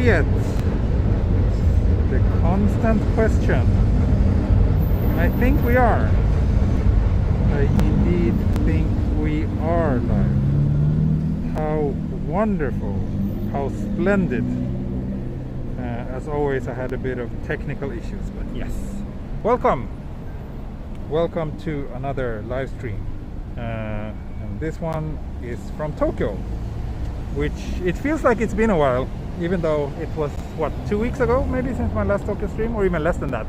yet? The constant question. I think we are. I indeed think we are live. How wonderful, how splendid. As always, I had a bit of technical issues, but yes. Welcome to another live stream. And this one is from Tokyo, which it feels like it's been a while, even though it was, what, 2 weeks ago maybe since my last Tokyo stream, or even less than that.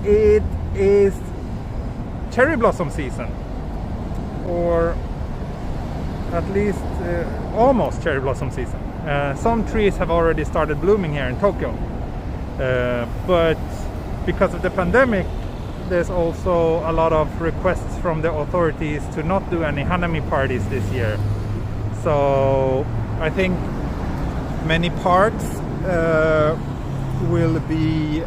It is cherry blossom season, or at least almost cherry blossom season. Some trees have already started blooming here in Tokyo, but because of the pandemic, there's also a lot of requests from the authorities to not do any hanami parties this year. So I think many parks will be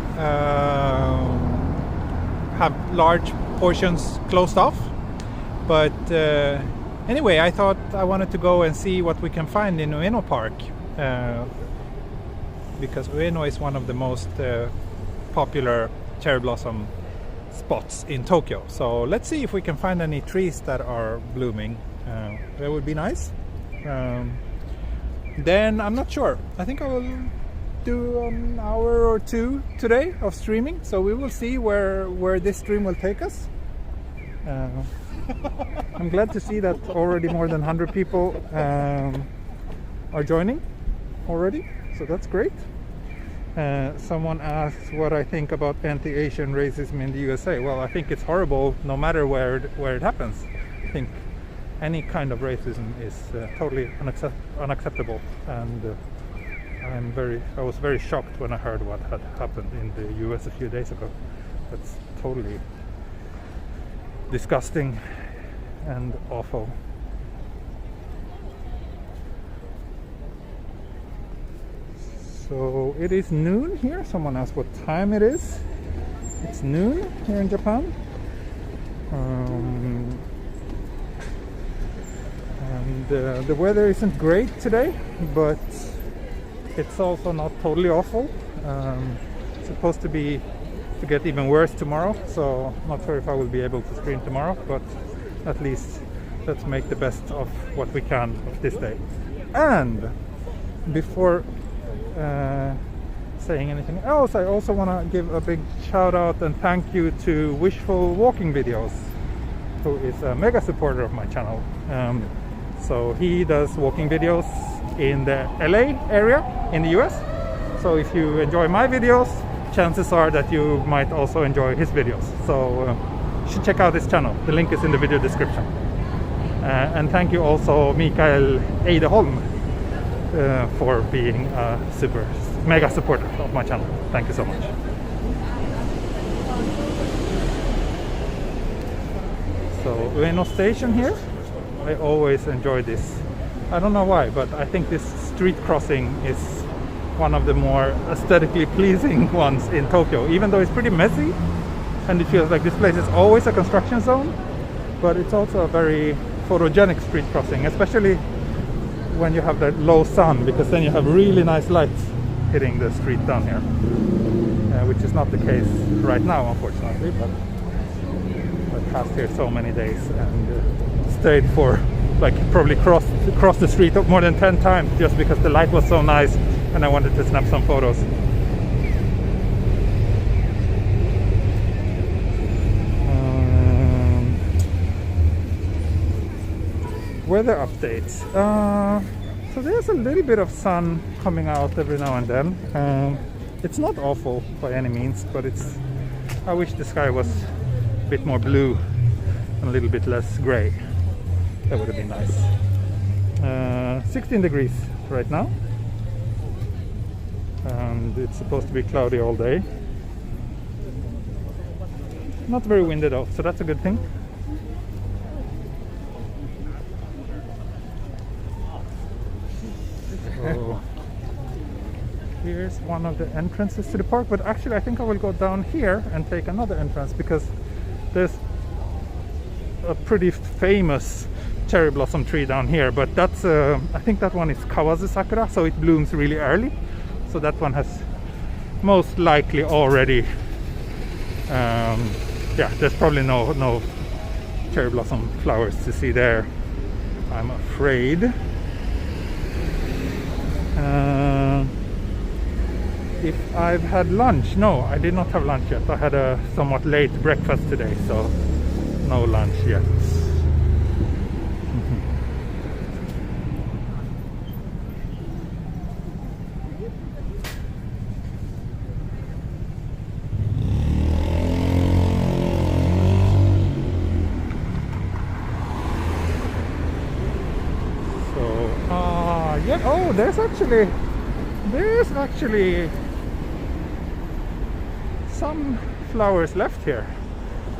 have large portions closed off. But anyway, I thought I wanted to go and see what we can find in Ueno Park, because Ueno is one of the most popular cherry blossom spots in Tokyo. So let's see if we can find any trees that are blooming. That would be nice. Then I'm not sure. I think I will do an hour or two today of streaming. So we will see where this stream will take us. I'm glad to see that already more than 100 people are joining already. So that's great. Someone asked what I think about anti-Asian racism in the USA. Well, I think it's horrible no matter where it happens. I think any kind of racism is totally unacceptable, and I was very shocked when I heard what had happened in the US a few days ago. That's totally disgusting and awful. So it is noon here. Someone asked what time it is. It's noon here in Japan. And the weather isn't great today, but it's also not totally awful. It's supposed to get even worse tomorrow, so I'm not sure if I will be able to stream tomorrow, but at least let's make the best of what we can of this day. And before saying anything else, I also want to give a big shout out and thank you to Wishful Walking Videos, who is a mega supporter of my channel. So he does walking videos in the LA area in the US. So if you enjoy my videos, chances are that you might also enjoy his videos. So you should check out his channel. The link is in the video description. And thank you also Mikael Ejdeholm for being a mega supporter of my channel. Thank you so much. So Ueno Station here. I always enjoy this. I don't know why, but I think this street crossing is one of the more aesthetically pleasing ones in Tokyo, even though it's pretty messy and it feels like this place is always a construction zone, but it's also a very photogenic street crossing, especially when you have the low sun, because then you have really nice lights hitting the street down here, which is not the case right now, unfortunately, but I passed here so many days and stayed for like probably crossed the street more than 10 times just because the light was so nice and I wanted to snap some photos. Weather updates. So there's a little bit of sun coming out every now and then. It's not awful by any means, but I wish the sky was a bit more blue and a little bit less gray. That would have been nice. 16 degrees right now, and it's supposed to be cloudy all day. Not very windy though, so that's a good thing. So here's one of the entrances to the park, but actually I think I will go down here and take another entrance, because there's a pretty famous cherry blossom tree down here, but that's I think that one is Kawazu Sakura, so it blooms really early. So that one has most likely already yeah, there's probably no cherry blossom flowers to see there, I'm afraid. If I've had lunch, no, I did not have lunch yet. I had a somewhat late breakfast today, so no lunch yet. Yeah, oh, there's actually some flowers left here.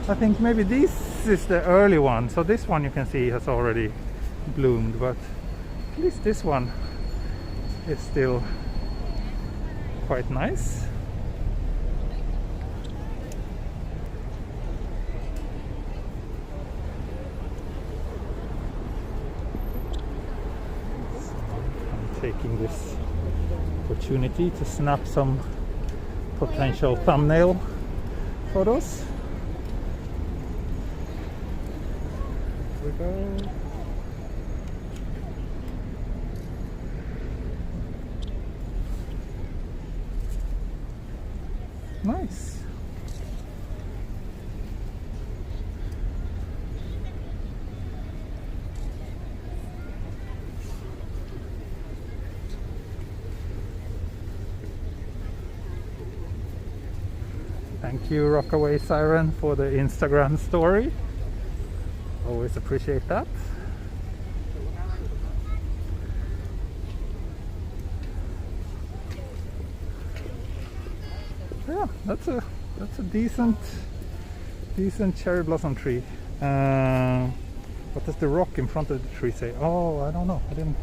I think maybe this is the early one. So this one you can see has already bloomed, but at least this one is still quite nice. Taking this opportunity to snap some potential thumbnail photos. Here we go. Nice. Thank you, Rockaway Siren, for the Instagram story. Always appreciate that. Yeah, that's a decent cherry blossom tree. What does the rock in front of the tree say? Oh, I don't know. I didn't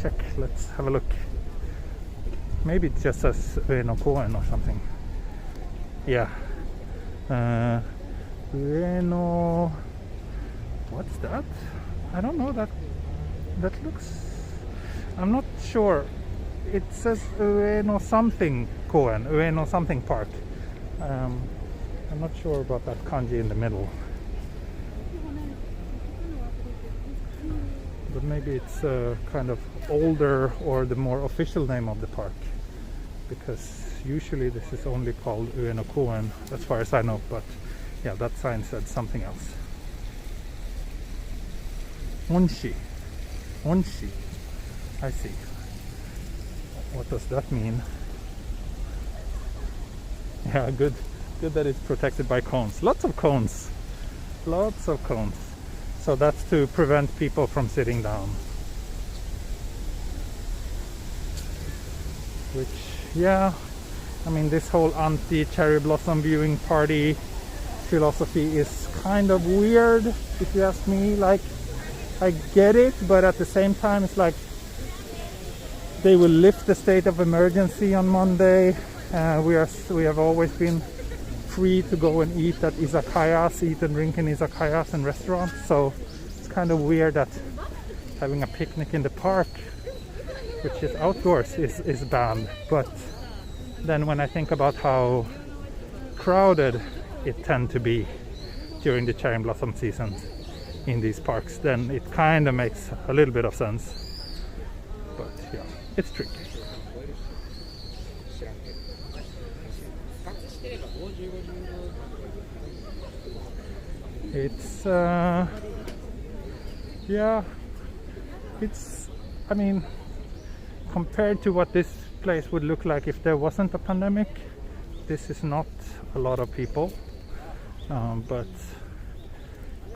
check. Let's have a look. Maybe it just says Ueno or something. Yeah. Ueno. What's that? I don't know. That looks. I'm not sure. It says Ueno something Koen, Ueno something park. I'm not sure about that kanji in the middle. But maybe it's kind of older or the more official name of the park, because usually this is only called Ueno Koen as far as I know, but yeah, that sign said something else. Onshi. I see. What does that mean? Yeah, good that it's protected by cones. Lots of cones. So that's to prevent people from sitting down. Which, yeah, I mean, this whole anti-cherry blossom viewing party philosophy is kind of weird, if you ask me. Like, I get it, but at the same time, it's like they will lift the state of emergency on Monday. We have always been free to go and eat at izakayas, eat and drink in izakayas and restaurants. So it's kind of weird that having a picnic in the park, which is outdoors, is banned. But then when I think about how crowded it tend to be during the cherry blossom season in these parks, then it kind of makes a little bit of sense. But yeah, it's tricky. It's yeah, it's, I mean, compared to what this place would look like if there wasn't a pandemic, this is not a lot of people, but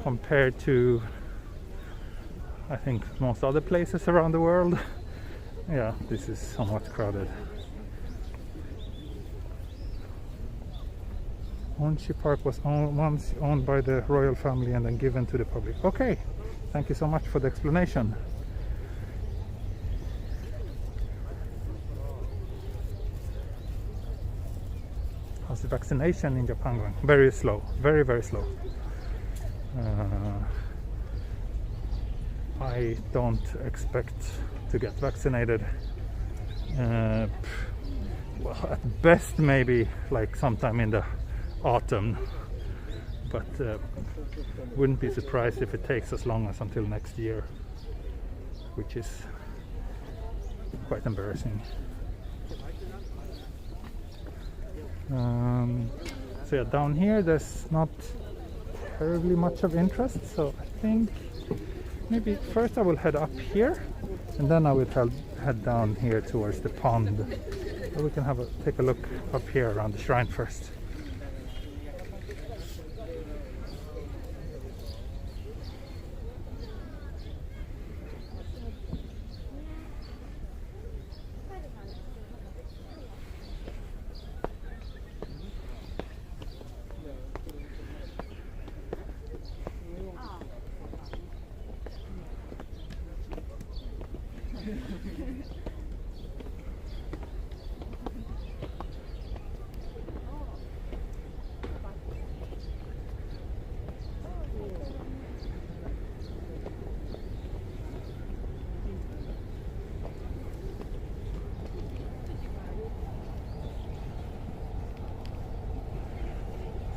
compared to, I think, most other places around the world, yeah, this is somewhat crowded. Onshi Park was once owned by the royal family and then given to the public. Okay, thank you so much for the explanation. How's the vaccination in Japan going? Very slow, very slow. I don't expect to get vaccinated. Well, at best maybe like sometime in the autumn, but wouldn't be surprised if it takes as long as until next year, which is quite embarrassing. So yeah, down here there's not terribly much of interest, so I think maybe first I will head up here and then I will head down here towards the pond. So we can take a look up here around the shrine first.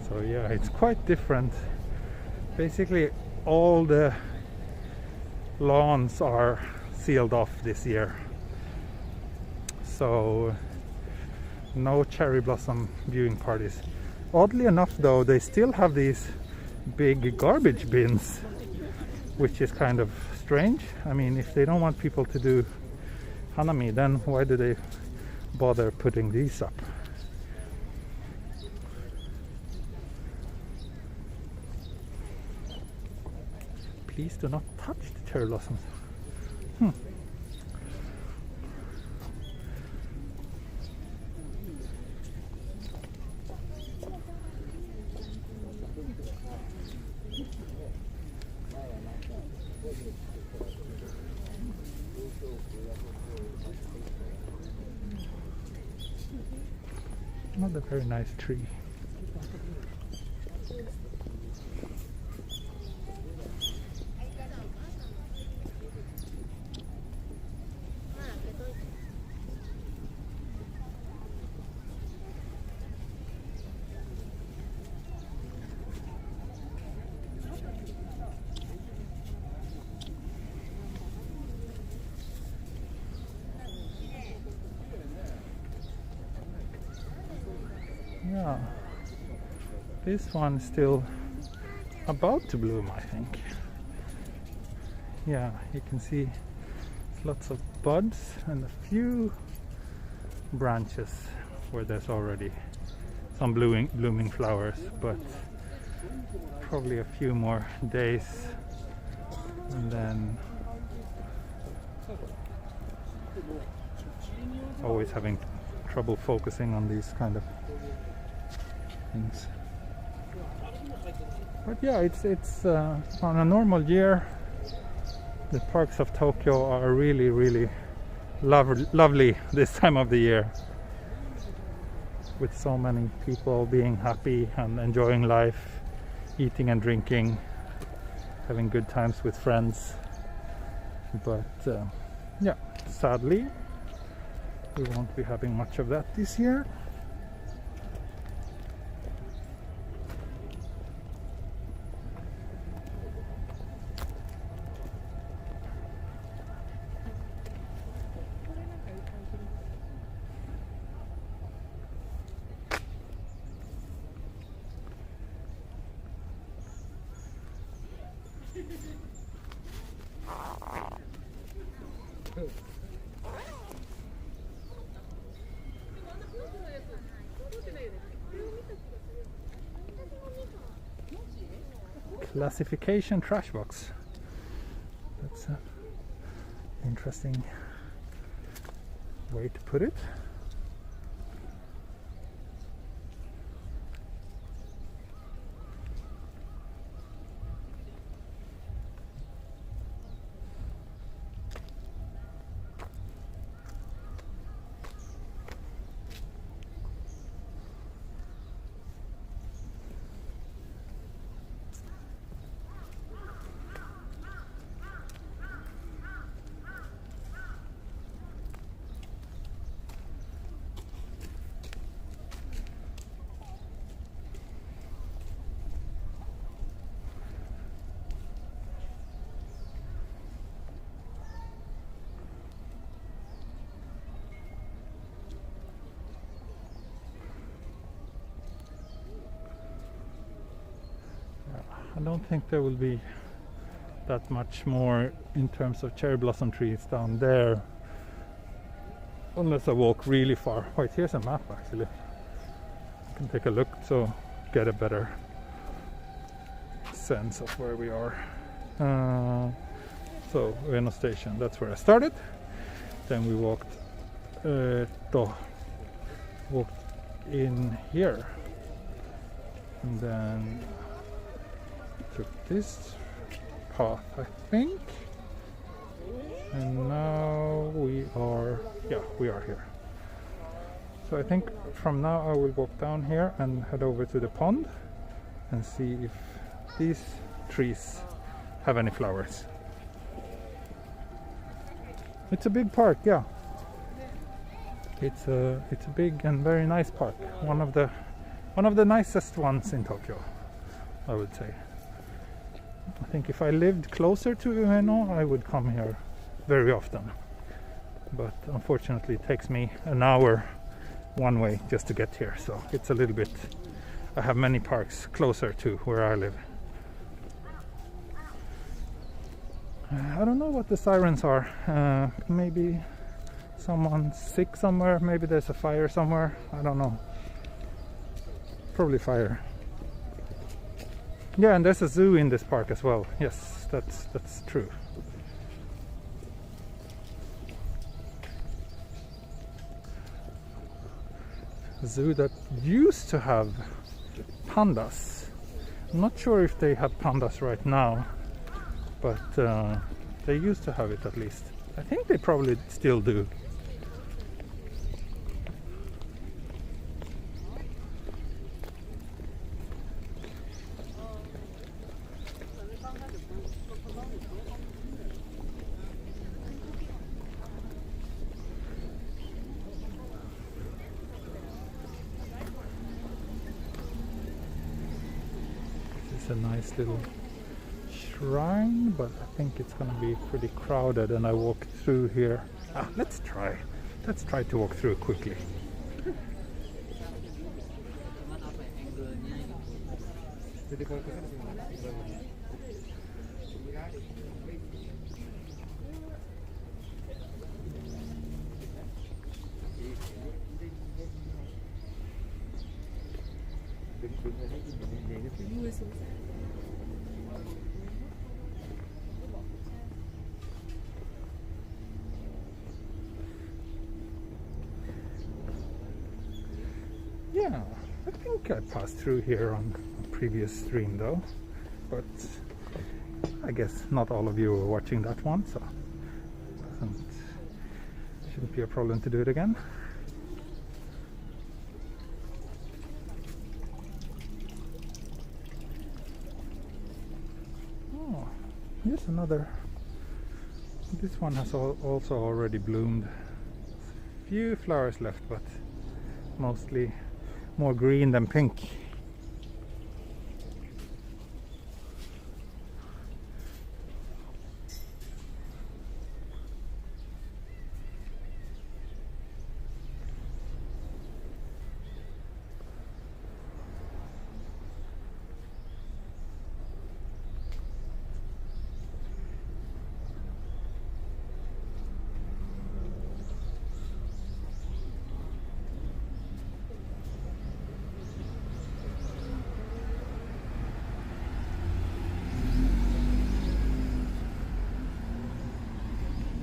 So yeah, it's quite different. Basically all the lawns are sealed off this year, so no cherry blossom viewing parties. Oddly enough though, they still have these big garbage bins, which is kind of strange. I mean, if they don't want people to do hanami, then why do they bother putting these up? Please do not touch the cherry blossoms. Not a very nice tree. Yeah, this one is still about to bloom, I think. Yeah, you can see lots of buds and a few branches where there's already some blooming flowers, but probably a few more days and then always having trouble focusing on these kind of things. But yeah, it's on a normal year the parks of Tokyo are really lovely this time of the year, with so many people being happy and enjoying life, eating and drinking, having good times with friends. But yeah, sadly we won't be having much of that this year. Classification trash box. That's an interesting way to put it. I don't think there will be that much more in terms of cherry blossom trees down there, unless I walk really far. Wait, here's a map actually. I can take a look to get a better sense of where we are. So Ueno station, that's where I started. Then we walked in here, and then took this path, I think, and now we are here. So I think from now I will walk down here and head over to the pond and see if these trees have any flowers. It's a big park, yeah. It's a big and very nice park. One of the nicest ones in Tokyo, I would say. I think if I lived closer to Ueno, I would come here very often. But unfortunately, it takes me an hour one way just to get here. So it's a little bit. I have many parks closer to where I live. I don't know what the sirens are. Maybe someone's sick somewhere. Maybe there's a fire somewhere. I don't know. Probably fire. Yeah, and there's a zoo in this park as well. Yes, that's true. A zoo that used to have pandas. I'm not sure if they have pandas right now, but they used to have it at least. I think they probably still do. It's a nice little shrine, but I think it's gonna be pretty crowded, and I walk through here. Let's try to walk through quickly. Yeah, I think I passed through here on a previous stream though, but I guess not all of you were watching that one, so shouldn't be a problem to do it again. Oh, here's another. This one has also already bloomed. Few flowers left, but mostly more green than pink.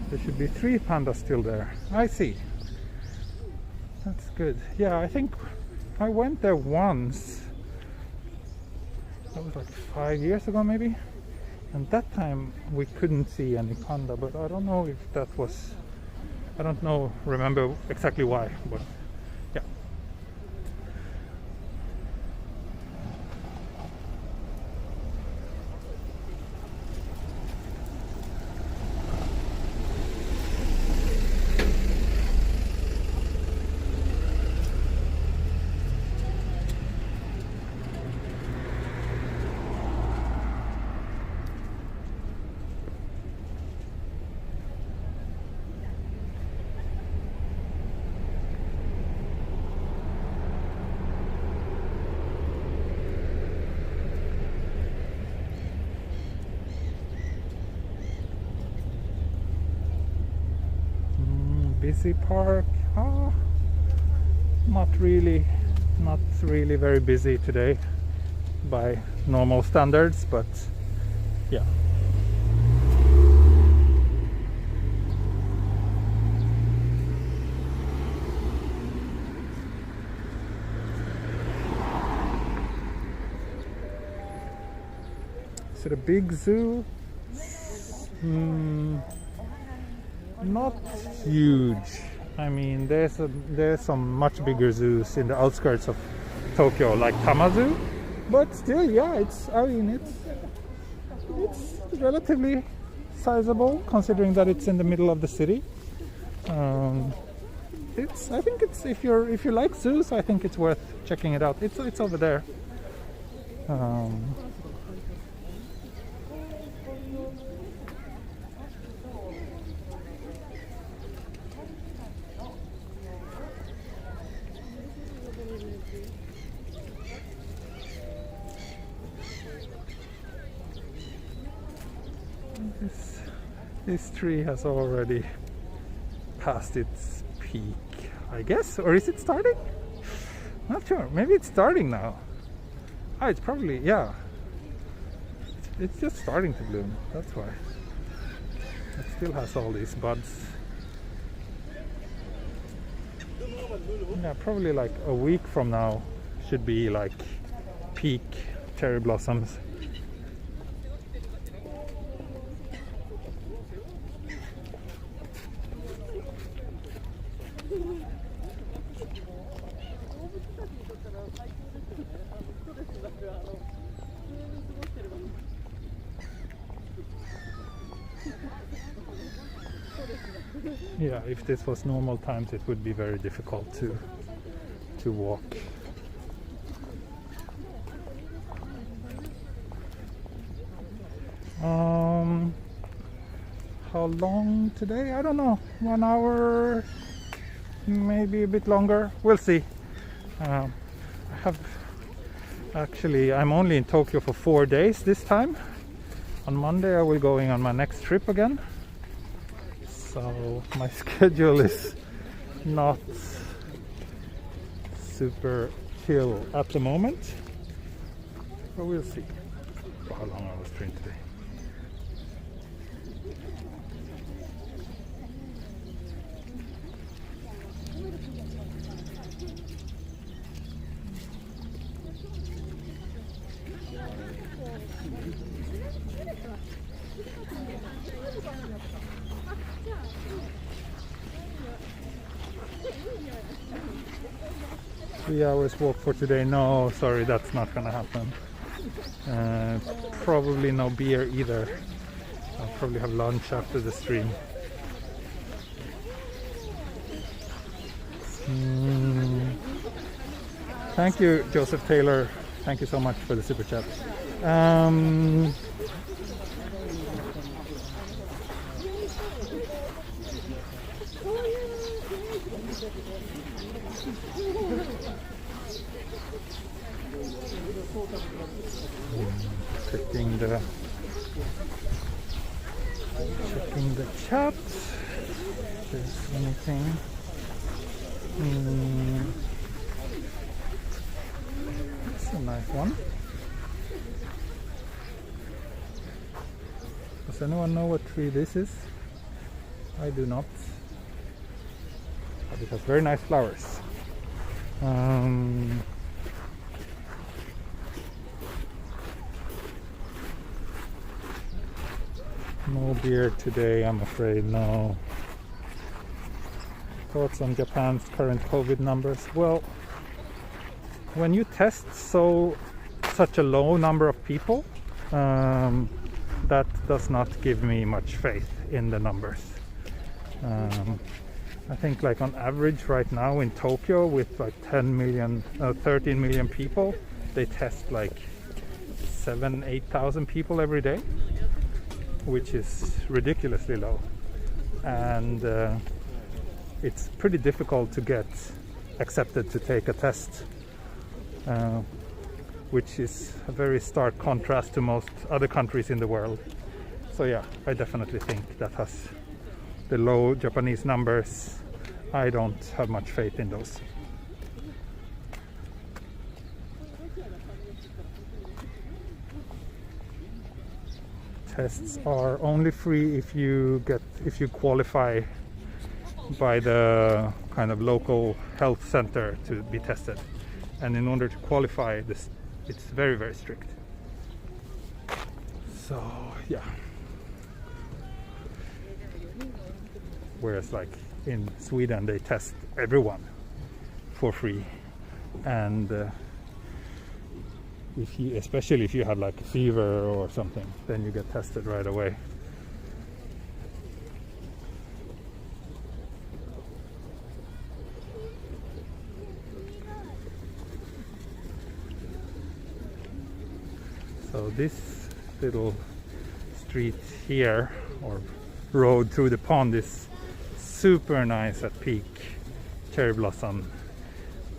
There should be 3 pandas still there. I see. That's good. Yeah, I think I went there once. That was like 5 years ago maybe. And that time we couldn't see any panda, but I don't know if that was... I don't know, remember exactly why, but yeah. busy park. Oh, not really very busy today by normal standards, but yeah. Is it a big zoo? Not huge. I mean, there's some much bigger zoos in the outskirts of Tokyo, like Tamazu, but still, yeah, it's relatively sizable considering that it's in the middle of the city. I think it's if you like zoos, I think it's worth checking it out. It's over there. This tree has already passed its peak, I guess, or is it starting? Not sure. Maybe it's starting now. Ah, it's probably, yeah. It's just starting to bloom. That's why. It still has all these buds. Yeah, probably like a week from now should be like peak cherry blossoms. Yeah, if this was normal times, it would be very difficult to walk. How long today? I don't know. 1 hour, maybe a bit longer. We'll see. I'm only in Tokyo for 4 days this time. On Monday I will be going on my next trip again. So my schedule is not super chill at the moment, but we'll see for how long I was trained today. Hours walk for today. No, sorry, that's not gonna happen. Probably no beer either. I'll probably have lunch after the stream. Thank you, Joseph Taylor. Thank you so much for the super chat. Checking the chat. If there's anything. It's a nice one. Does anyone know what tree this is? I do not. But it has very nice flowers. No beer today, I'm afraid, no. Thoughts on Japan's current COVID numbers? Well, when you test such a low number of people, that does not give me much faith in the numbers. I think like on average right now in Tokyo with like 13 million people, they test like 7,000-8,000 people every day, which is ridiculously low, and it's pretty difficult to get accepted to take a test, which is a very stark contrast to most other countries in the world. So yeah, I definitely think that has the low Japanese numbers I don't have much faith in those. Tests are only free if you qualify by the kind of local health center to be tested, and in order to qualify this, it's very, very strict. So yeah, whereas like in Sweden they test everyone for free, and especially if you have like a fever or something, then you get tested right away. So this little street here, or road through the pond, is super nice at peak cherry blossom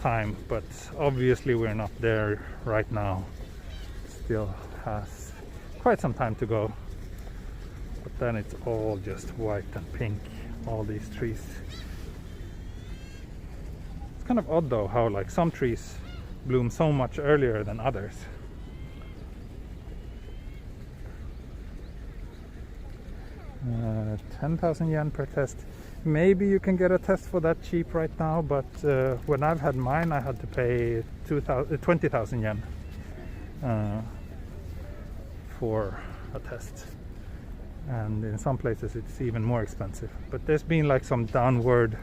time, but obviously we're not there right now. Still has quite some time to go, but then it's all just white and pink, all these trees. It's kind of odd though how like some trees bloom so much earlier than others. Uh, 10,000 yen per test. Maybe you can get a test for that cheap right now, but when I've had mine I had to pay 20,000 yen for a test, and in some places it's even more expensive. But there's been like some downward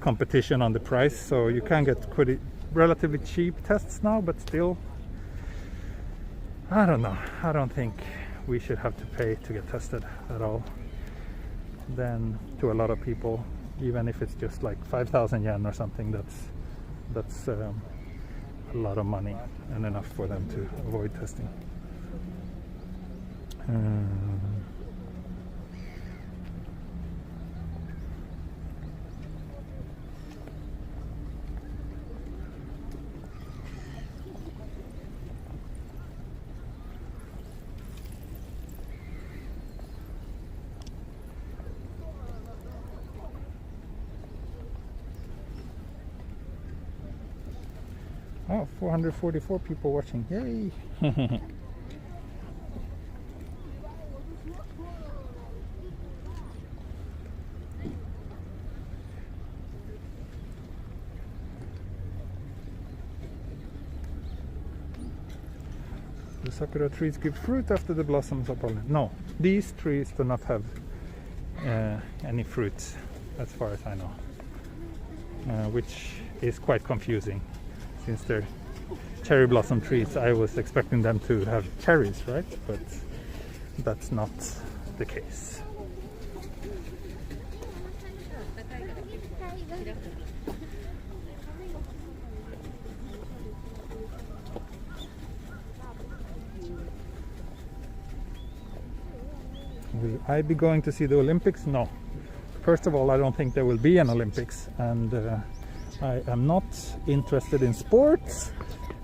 competition on the price, so you can get relatively cheap tests now, but still, I don't know, I don't think we should have to pay to get tested at all. Then to a lot of people, even if it's just like 5,000 yen or something, that's a lot of money and enough for them to avoid testing. Oh, 444 people watching. Yay! The sakura trees give fruit after the blossoms are pollen. No, these trees do not have any fruits, as far as I know, which is quite confusing. Since they're cherry blossom trees, I was expecting them to have cherries, right? But that's not the case. Will I be going to see the Olympics? No. First of all, I don't think there will be an Olympics, and I am not interested in sports,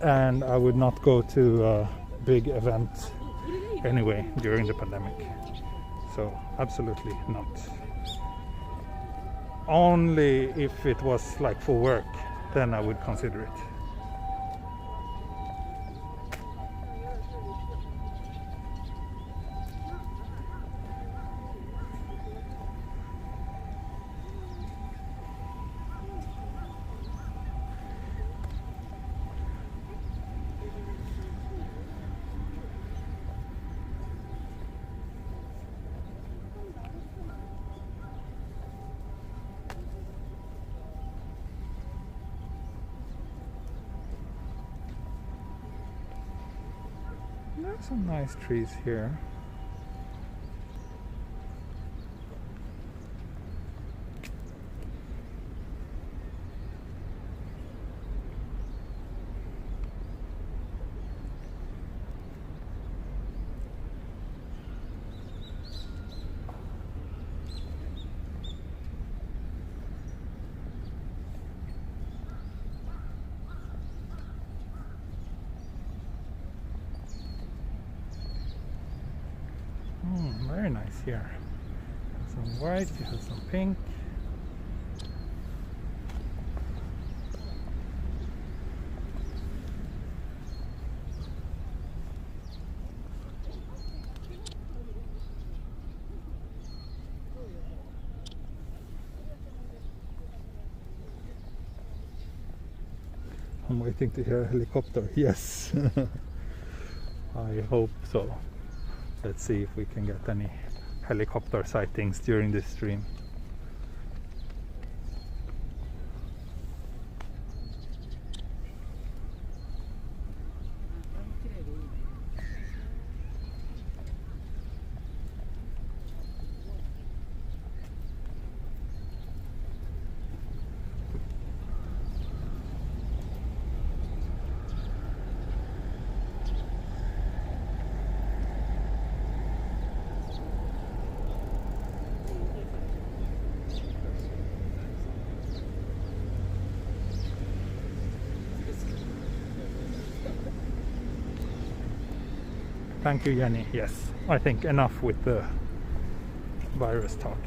and I would not go to a big event anyway during the pandemic. So absolutely not. Only if it was like for work, then I would consider it. There's some nice trees here. Very nice here. Some white, you have some pink. I'm waiting to hear a helicopter. Yes. I hope so. Let's see if we can get any helicopter sightings during this stream. Thank you, Jenny. Yes, I think enough with the virus talk.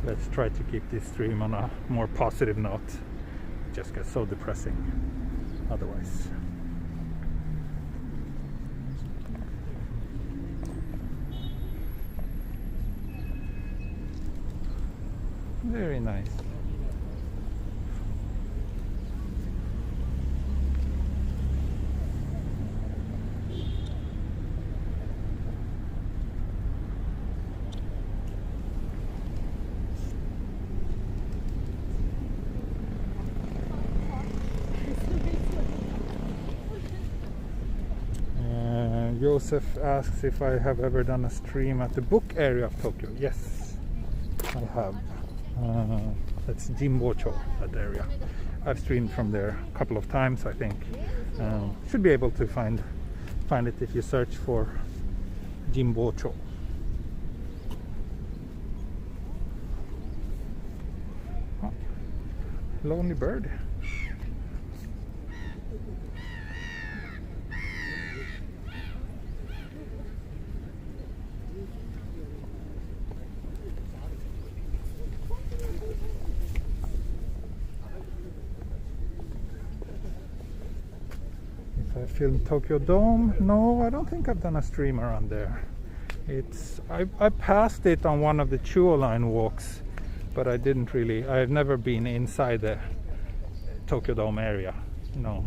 Let's try to keep this stream on a more positive note. It just gets so depressing otherwise. Very nice. Joseph asks if I have ever done a stream at the book area of Tokyo. Yes, I have. That's Jimbocho, that area. I've streamed from there a couple of times, I think. Should be able to find it if you search for Jimbocho. Oh, lonely bird. I filmed Tokyo Dome. No, I don't think I've done a stream around there. I passed it on one of the Chuo line walks, but I've never been inside the Tokyo Dome area. No.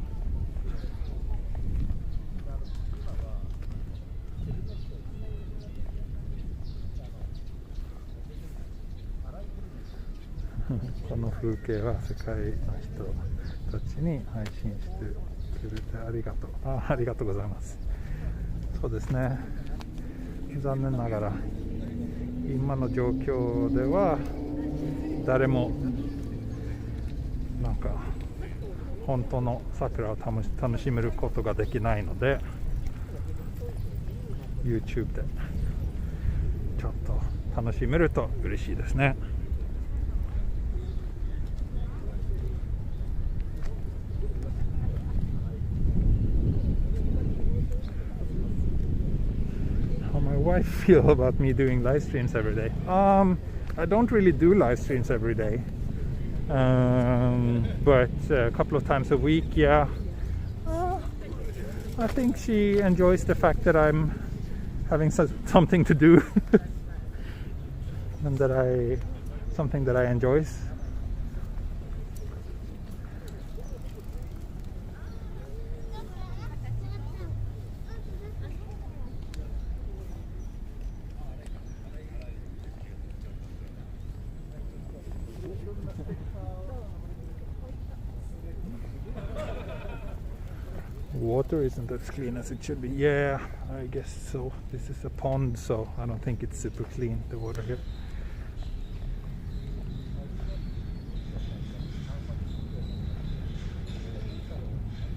この風景は世界の人たちに配信してくれてありがとう。ありがとうございます。そうですね。残念ながら今の状況では誰もなんか本当の桜を楽しめることができないので YouTube でちょっと楽しめると嬉しいですね。I feel about me doing live streams every day. I don't really do live streams every day, but a couple of times a week, yeah. I think she enjoys the fact that I'm having something to do and something that I enjoy. Water isn't as clean as it should be. Yeah, I guess so. This is a pond, so I don't think it's super clean, the water here.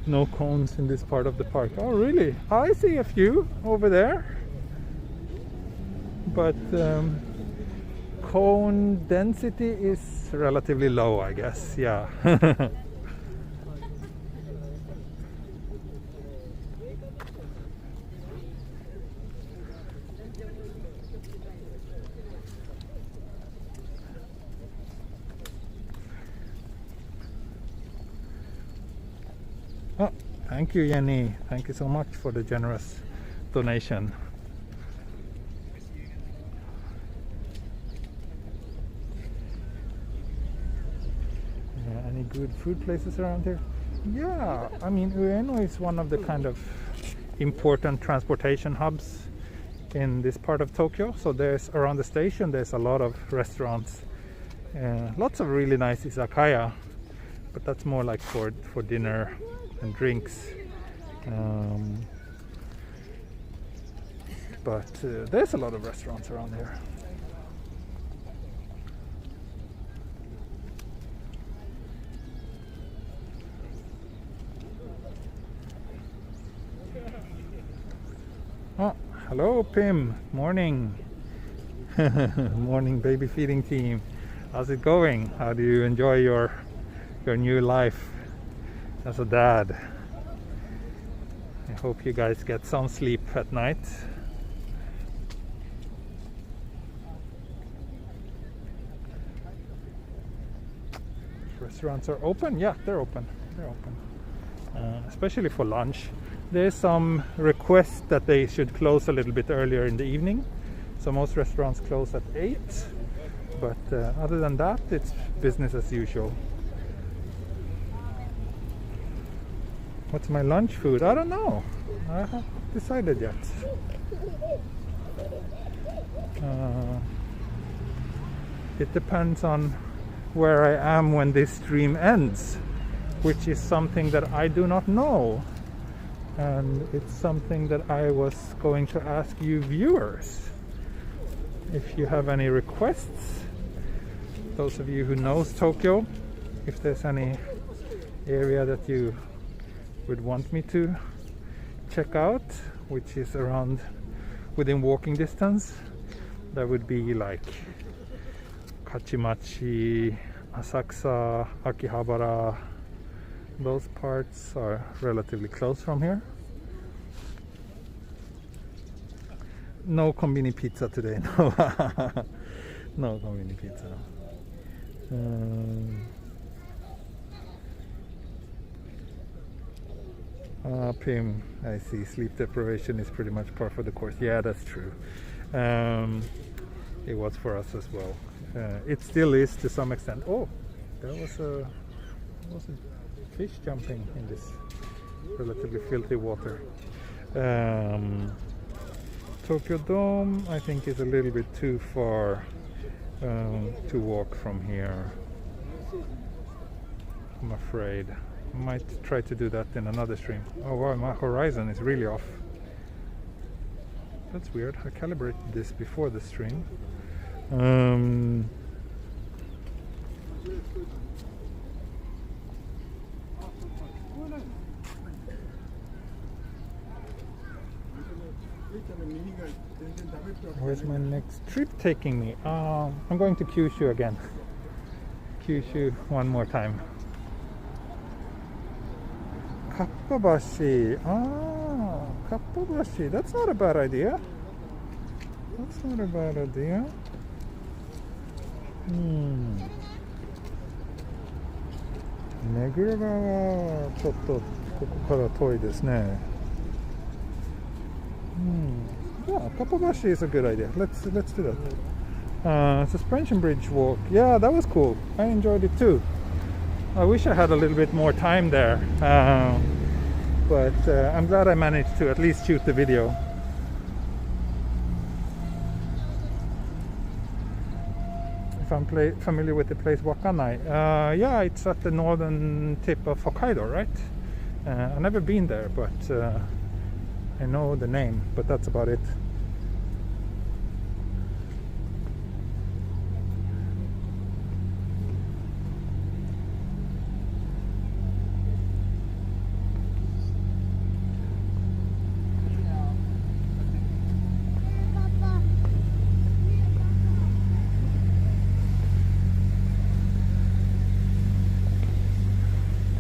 No cones in this part of the park. Oh, really? I see a few over there. But cone density is relatively low, I guess. Yeah. Oh, thank you, Jenny. Thank you so much for the generous donation. Any good food places around here? Yeah, I mean, Ueno is one of the kind of important transportation hubs in this part of Tokyo. So there's around the station, there's a lot of restaurants, lots of really nice izakaya, but that's more like for dinner and drinks. But there's a lot of restaurants around here. Oh, hello Pim, morning. Morning baby feeding team. How's it going? How do you enjoy your new life as a dad? I hope you guys get some sleep at night. Restaurants are open? Yeah, they're open. They're open. Especially for lunch. There's some request that they should close a little bit earlier in the evening. So most restaurants close at 8. But other than that, it's business as usual. What's my lunch food? I don't know. I haven't decided yet. It depends on where I am when this stream ends, which is something that I do not know. And it's something that I was going to ask you viewers. If you have any requests, those of you who knows Tokyo, if there's any area that you would want me to check out, which is around within walking distance, that would be like Kachimachi, Asakusa, Akihabara. Those parts are relatively close from here. No konbini pizza today. No, no konbini pizza. Pim, I see. Sleep deprivation is pretty much par for the course. Yeah, that's true. It was for us as well. It still is to some extent. Oh, there was a fish jumping in this relatively filthy water. Tokyo Dome, I think, is a little bit too far to walk from here. I'm afraid. I might try to do that in another stream. Oh wow, my horizon is really off. That's weird. I calibrated this before the stream. Where's my next trip taking me? I'm going to Kyushu again. Kyushu one more time. Kapabashi. Kapabashi. That's not a bad idea. That's not a bad idea. Meguro wa chotto koko kara toi desu ne. Yeah, Kapabashi is a good idea. Let's do that. Suspension bridge walk. Yeah, that was cool. I enjoyed it too. I wish I had a little bit more time there, but I'm glad I managed to at least shoot the video. If I'm familiar with the place Wakanai, yeah, it's at the northern tip of Hokkaido, right? I've never been there, but I know the name, but that's about it.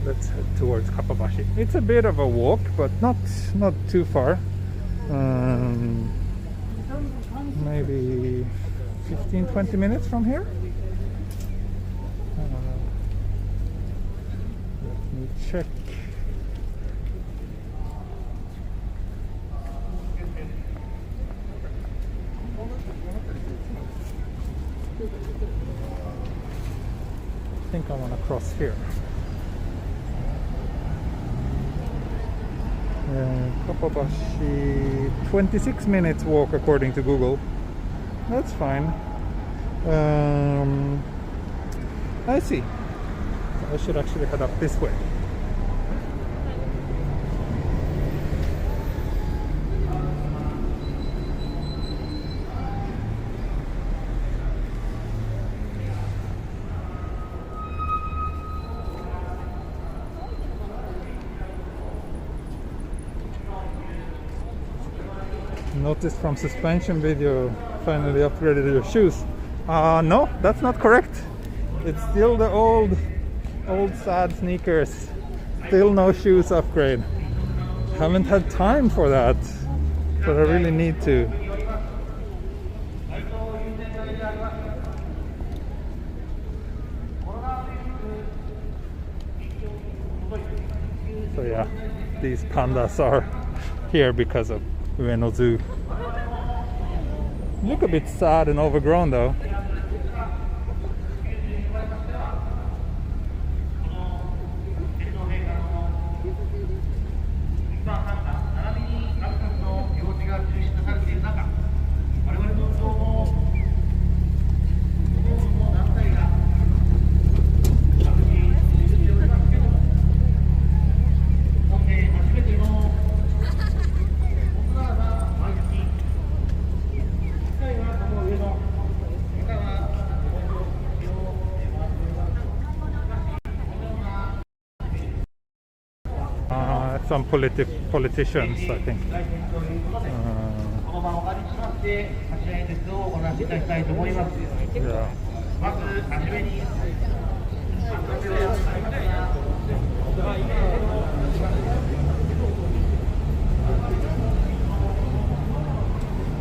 Let's head towards Kapabashi. It's a bit of a walk, but not too far. Maybe 15-20 minutes from here. Let me check. I think I want to cross here. Kapabashi, 26 minutes walk according to Google. That's fine. I see. I should actually head up this way. Noticed from suspension video, finally upgraded your shoes. No, that's not correct. It's still the old sad sneakers. Still no shoes upgrade. Haven't had time for that, but I really need to. So yeah, these pandas are here because of Ueno Zoo. Look a bit sad and overgrown though. Some politicians, I think. Yeah.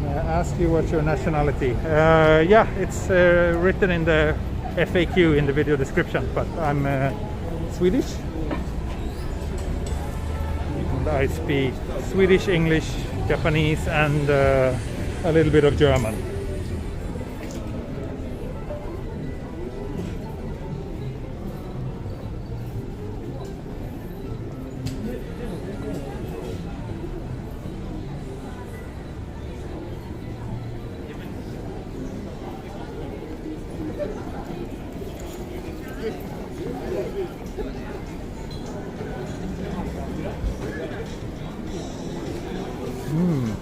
May I ask you what's your nationality? Yeah, it's written in the FAQ in the video description, but I'm Swedish. I speak Swedish, English, Japanese, and a little bit of German.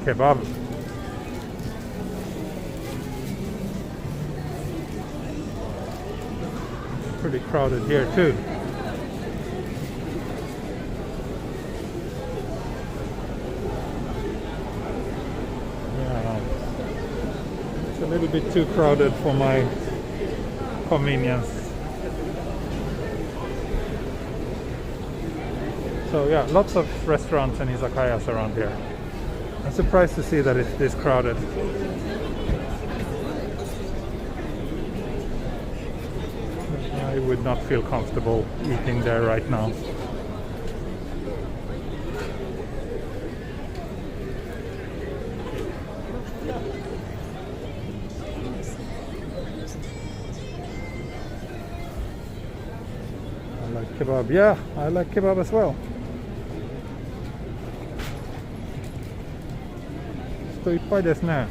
Kebab. Pretty crowded here too. Yeah, it's a little bit too crowded for my convenience. So yeah, lots of restaurants and izakayas around here. I'm surprised to see that it's this crowded. I would not feel comfortable eating there right now. I like kebab. Yeah, I like kebab as well. 人いっぱいですね。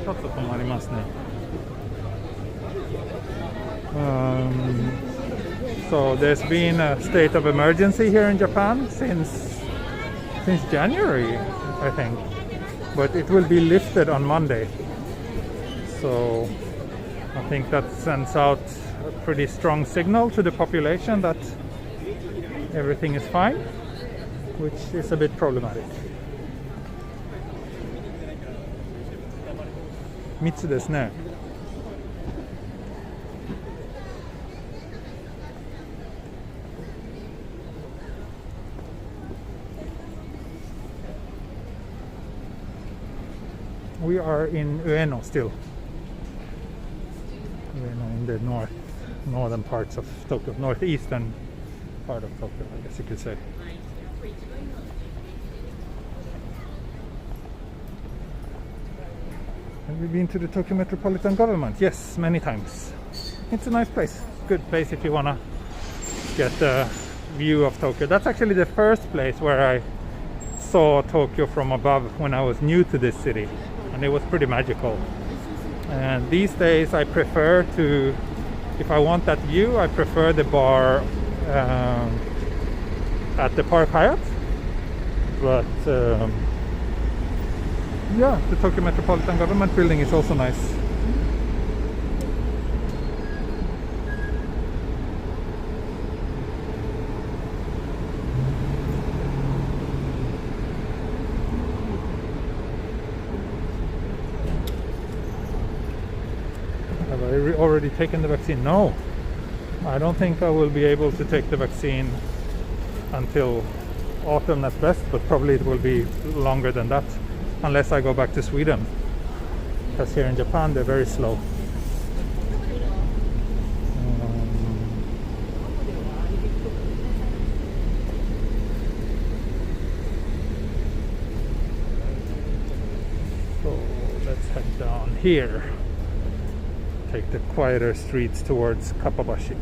ちょっと止まりますね。So there's been a state of emergency here in Japan since January, I think, but it will be lifted on Monday. So I think that sends out a pretty strong signal to the population that everything is fine, which is a bit problematic. 3つですね。We are in Ueno still. Ueno in the northern parts of Tokyo, northeastern part of Tokyo, I guess you could say. Have you been to the Tokyo Metropolitan Government? Yes, many times. It's a nice place. good place if you want to get a view of Tokyo. That's actually the first place where I saw Tokyo from above when I was new to this city, and it was pretty magical. And these days I prefer to, if I want that view, I prefer the bar at the Park Hyatt. But yeah, the Tokyo Metropolitan Government Building is also nice. Have I already taken the vaccine? No, I don't think I will be able to take the vaccine until autumn at best, but probably it will be longer than that unless I go back to Sweden, because here in Japan they're very slow. So let's head down here, take the quieter streets towards Kapabashi.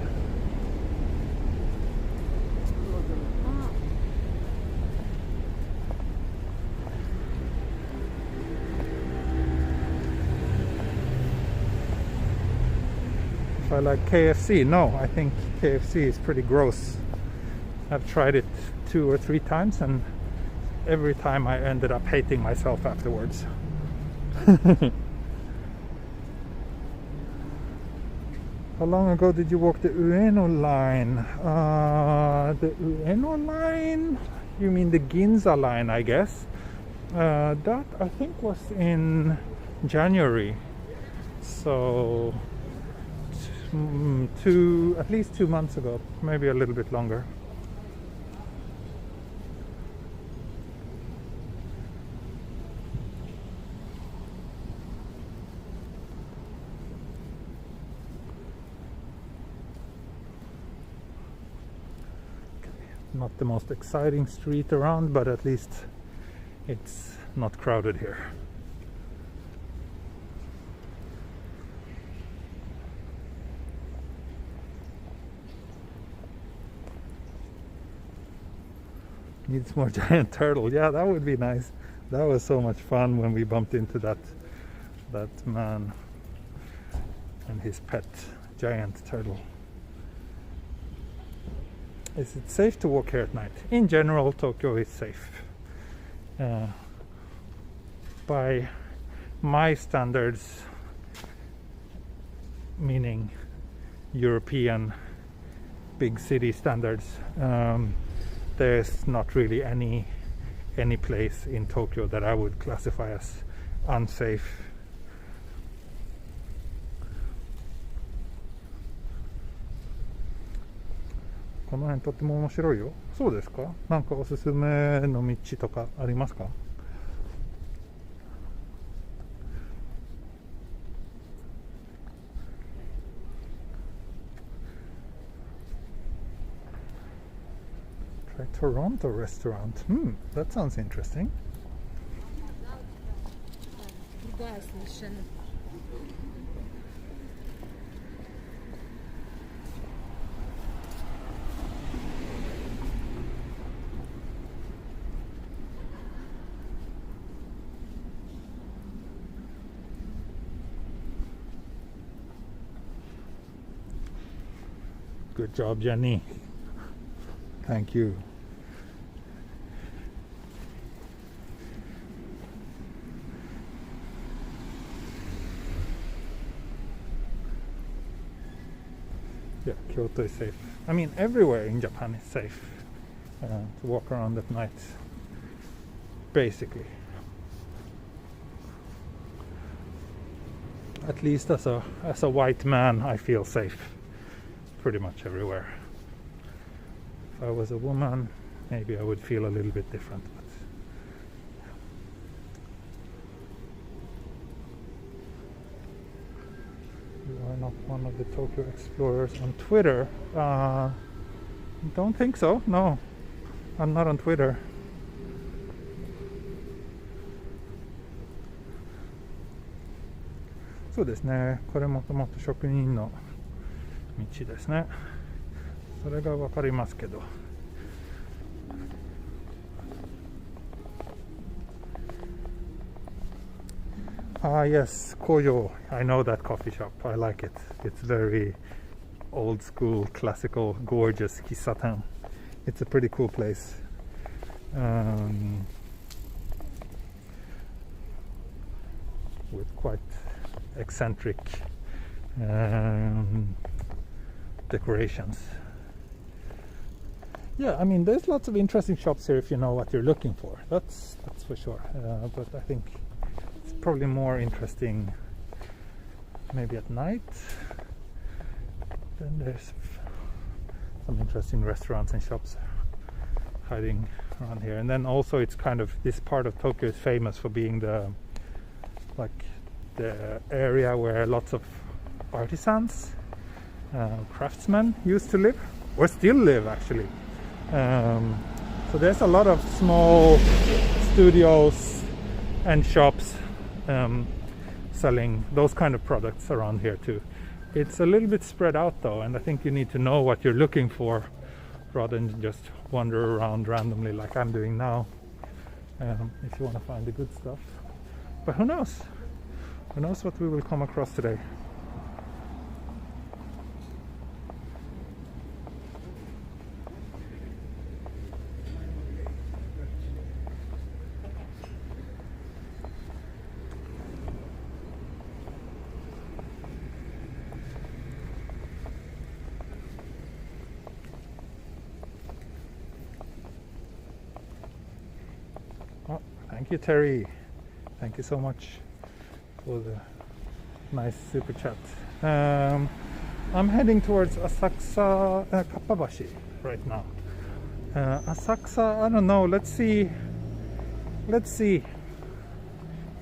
I like KFC. No, I think KFC is pretty gross. I've tried it 2 or 3 times and every time I ended up hating myself afterwards. How long ago did you walk the Ueno line? The Ueno line? You mean the Ginza line, I guess. That I think was in January. So at least 2 months ago, maybe a little bit longer. Not the most exciting street around, but at least it's not crowded here. Needs more giant turtle. Yeah, that would be nice. That was so much fun when we bumped into that man and his pet giant turtle. Is it safe to walk here at night? In general, Tokyo is safe. By my standards, meaning European big city standards, there's not really any place in Tokyo that I would classify as unsafe. This この辺とっても面白いよ。そうですか？なんかおすすめの道とかありますか？ Try Toronto restaurant. That sounds interesting. Good job, Jenny. Thank you. Yeah, Kyoto is safe. I mean, everywhere in Japan is safe to walk around at night, basically. At least as a white man, I feel safe pretty much everywhere. If I was a woman, maybe I would feel a little bit different. But you are not one of the Tokyo explorers on Twitter. Don't think so. No, I'm not on Twitter. So ですね。これもともと職人の道ですね。それがわかりますけど。Ah, yes, Koyo. I know that coffee shop. I like it. It's very old school, classical, gorgeous Kisatan. It's a pretty cool place. With quite eccentric decorations. Yeah, I mean, there's lots of interesting shops here if you know what you're looking for. That's for sure. But I think it's probably more interesting maybe at night. Then there's some interesting restaurants and shops hiding around here. And then also it's kind of, this part of Tokyo is famous for being the area where lots of artisans, craftsmen used to live, or still live actually. So there's a lot of small studios and shops selling those kind of products around here too. It's a little bit spread out though, and I think you need to know what you're looking for rather than just wander around randomly like I'm doing now, if you want to find the good stuff. But who knows? Who knows what we will come across today? Oh, thank you, Terry. Thank you so much for the nice super chat. I'm heading towards Asakusa, Kapabashi right now. Asakusa, I don't know. Let's see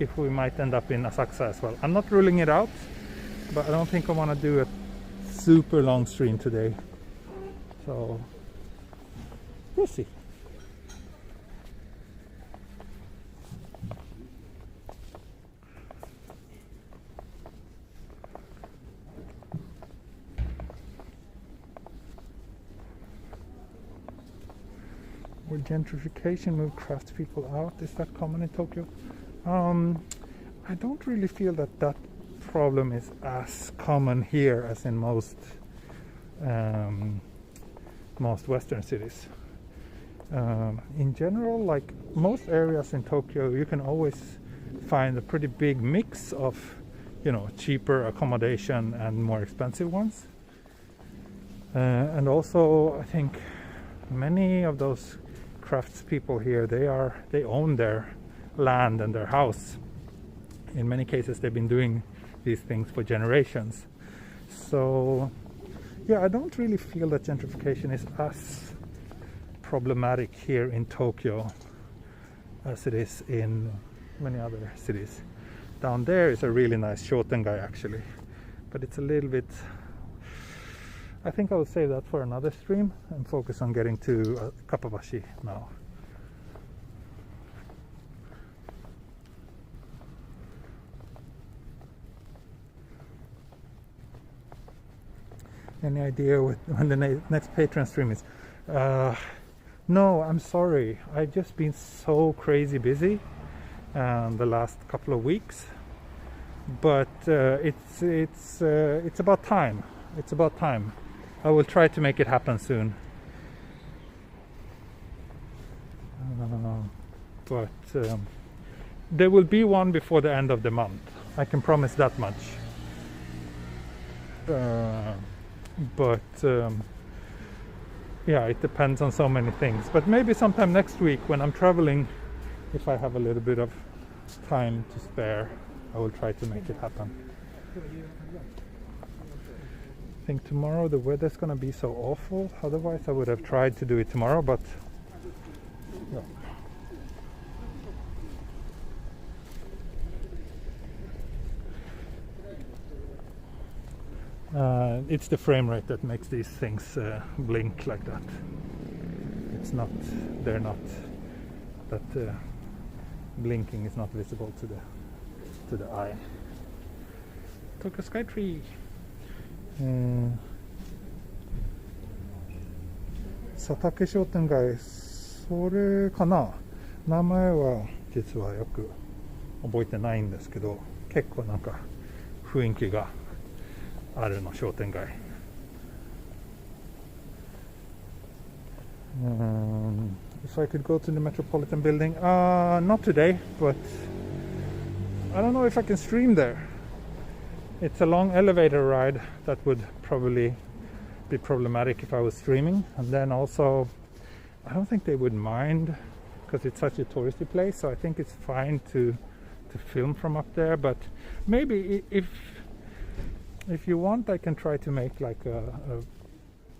if we might end up in Asakusa as well. I'm not ruling it out, but I don't think I want to do a super long stream today. So we'll see. Will gentrification move craftspeople out? Is that common in Tokyo? I don't really feel that problem is as common here as in most Western cities. In general, like most areas in Tokyo, you can always find a pretty big mix of, cheaper accommodation and more expensive ones. And also, I think many of those craftspeople here, they own their land and their house. In many cases they've been doing these things for generations. So yeah, I don't really feel that gentrification is as problematic here in Tokyo as it is in many other cities. Down there is a really nice shotengai actually, but it's a little bit, I think I will save that for another stream and focus on getting to Kapabashi now. Any idea when the next Patreon stream is? No, I'm sorry. I've just been so crazy busy the last couple of weeks. But it's about time. It's about time. I will try to make it happen soon. But there will be one before the end of the month. I can promise that much. But yeah, it depends on so many things. But maybe sometime next week when I'm traveling, if I have a little bit of time to spare, I will try to make it happen. I think tomorrow the weather's gonna be so awful, otherwise I would have tried to do it tomorrow, but no. It's the frame rate that makes these things blink like that. It's not, they're not, that blinking is not visible to the eye. Tokyo Skytree. 佐竹商店街、それかな。名前は実はよく覚えてないんですけど、結構なんか雰囲気があるの商店街。If I could go to the Metropolitan Building, not today, but I don't know if I can stream there. It's a long elevator ride that would probably be problematic if I was streaming, and then also I don't think they would mind because it's such a touristy place, so I think it's fine to film from up there. But maybe if you want, I can try to make like a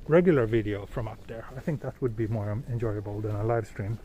regular video from up there. I think that would be more enjoyable than a live stream.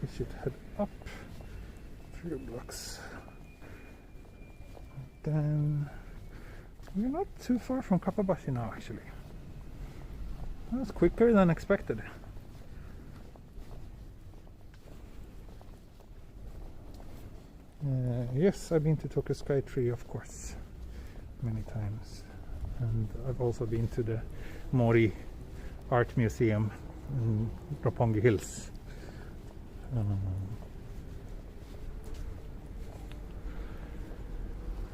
We should head up 3 blocks. Then we're not too far from Kapabashi now, actually. That was quicker than expected. Yes, I've been to Tokyo Skytree, of course, many times. And I've also been to the Mori Art Museum in Roppongi Hills.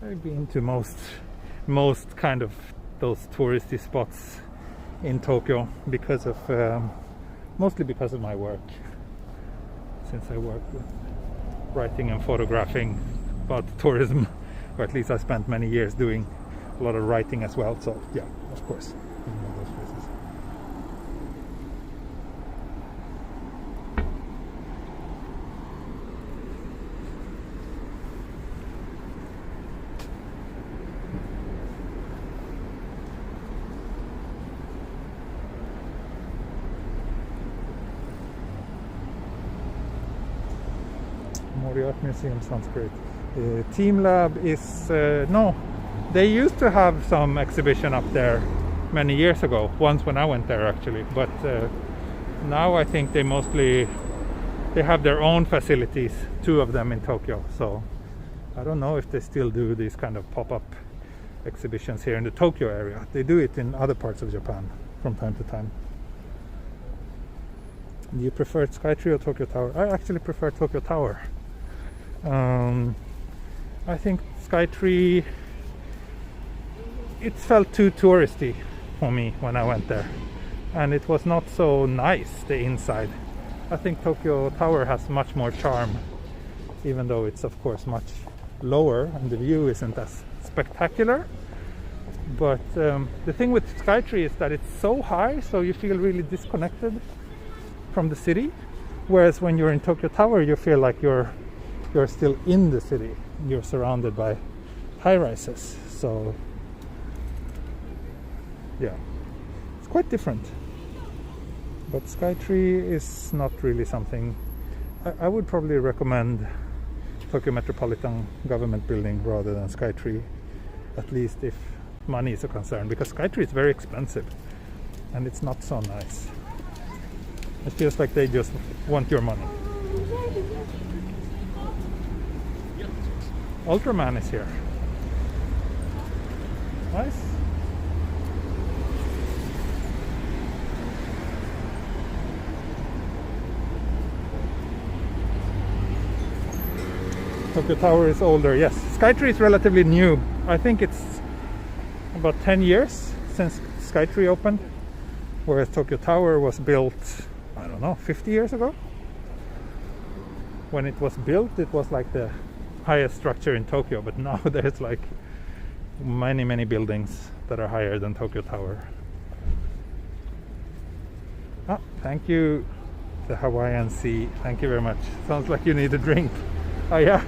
I've been to most kind of those touristy spots in Tokyo because of mostly because of my work, since I work with writing and photographing about tourism, or at least I spent many years doing a lot of writing as well. So yeah, of course, those places. Mori Art Museum sounds great. Team Lab is no, they used to have some exhibition up there many years ago, once when I went there actually, but now I think they have their own facilities, 2 of them in Tokyo, so I don't know if they still do these kind of pop-up exhibitions here in the Tokyo area. They do it in other parts of Japan from time to time. Do you prefer Skytree or Tokyo Tower? I actually prefer Tokyo Tower. I think Skytree, it felt too touristy for me when I went there, and it was not so nice, the inside. I think Tokyo Tower has much more charm, even though it's of course much lower and the view isn't as spectacular. But the thing with Skytree is that it's so high, so you feel really disconnected from the city, whereas when you're in Tokyo Tower you feel like you're still in the city. You're surrounded by high-rises, so yeah, it's quite different. But Skytree is not really something I would probably recommend. Tokyo Metropolitan Government Building rather than Skytree, at least if money is a concern, because Skytree is very expensive and it's not so nice. It feels like they just want your money. Ultraman is here. Nice. Tokyo Tower is older, yes. Skytree is relatively new. I think it's about 10 years since Skytree opened, whereas Tokyo Tower was built, I don't know, 50 years ago. When it was built, it was like the highest structure in Tokyo, but now there's like many buildings that are higher than Tokyo Tower. Ah, thank you, the Hawaiian Sea. Thank you very much. Sounds like you need a drink. Oh yeah.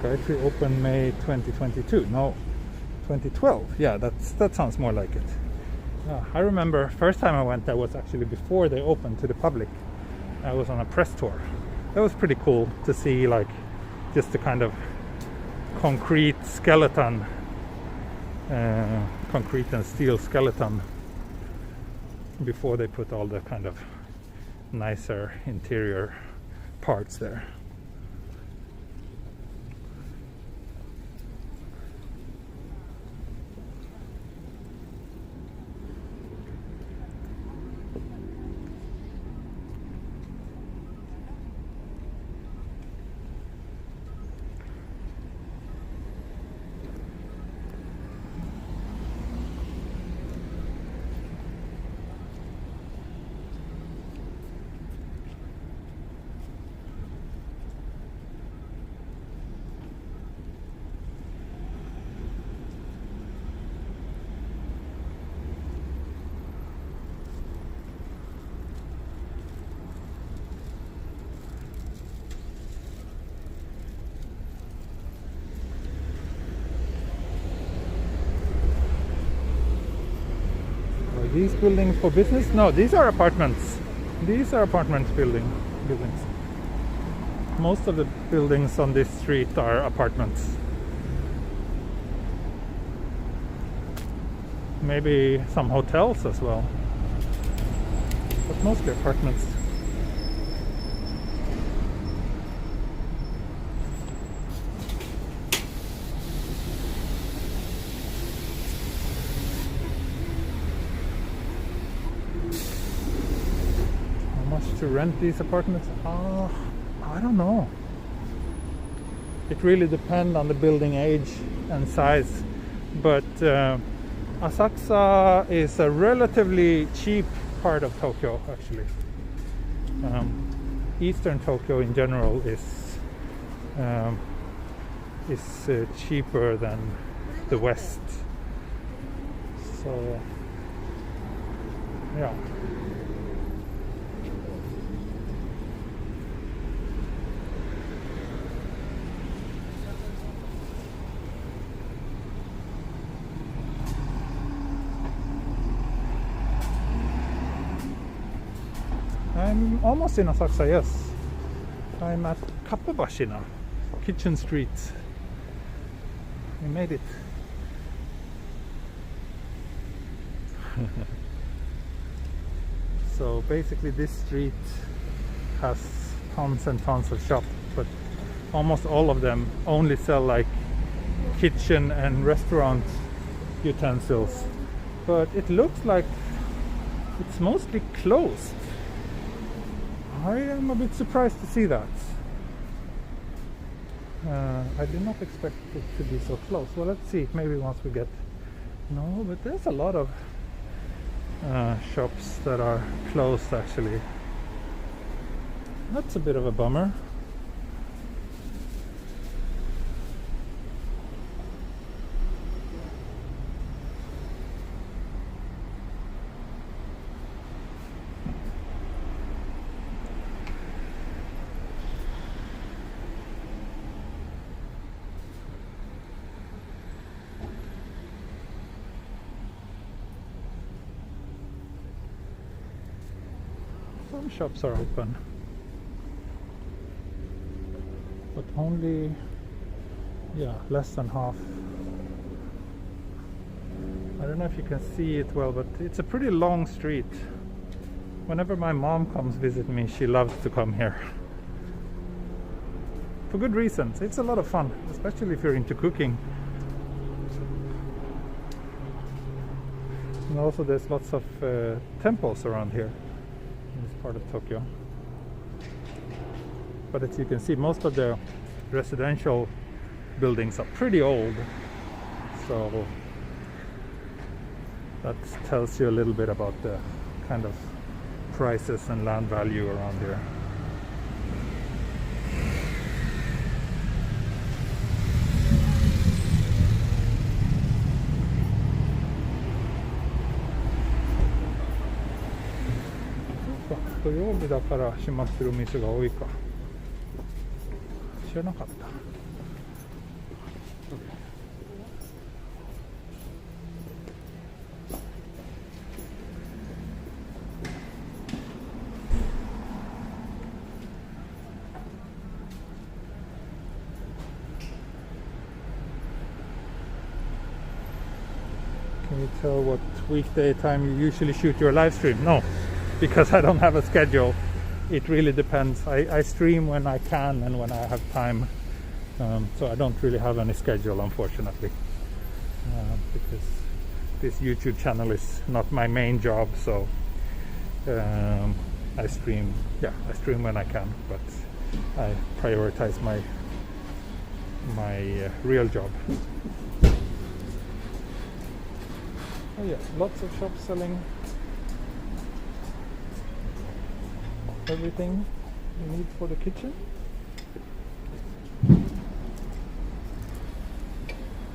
Gayatri opened May 2022. No, 2012. Yeah, that sounds more like it. I remember first time I went there was actually before they opened to the public. I was on a press tour. That was pretty cool to see, like, just the kind of concrete skeleton, concrete and steel skeleton before they put all the kind of nicer interior parts there. These buildings for business? No, these are apartments. These are apartments buildings. Most of the buildings on this street are apartments. Maybe some hotels as well, but mostly apartments. To rent these apartments? I don't know. It really depends on the building age and size, but Asakusa is a relatively cheap part of Tokyo, actually. Eastern Tokyo in general is cheaper than the west, so yeah. I'm almost in Asakusa, yes. I'm at Kapabashi now, Kitchen Street. We made it. So basically this street has tons and tons of shops, but almost all of them only sell like kitchen and restaurant utensils. But it looks like it's mostly closed. I am a bit surprised to see that. I did not expect it to be so close. Well, let's see, maybe once we get... No, but there's a lot of shops that are closed actually. That's a bit of a bummer. Some shops are open, but only, less than half. I don't know if you can see it well, but it's a pretty long street. Whenever my mom comes visit me, she loves to come here. For good reasons. It's a lot of fun, especially if you're into cooking. And also there's lots of temples around here. Part of Tokyo, but as you can see, most of the residential buildings are pretty old, so that tells you a little bit about the kind of prices and land value around here.そっか、土曜日だから閉まってるお店が多いか。知らなかった。Can you tell what weekday time you usually shoot your live stream? No, because I don't have a schedule. It really depends. I stream when I can and when I have time. So I don't really have any schedule, unfortunately, because this YouTube channel is not my main job. So I stream when I can, but I prioritize my real job. Oh yeah, lots of shops selling everything you need for the kitchen.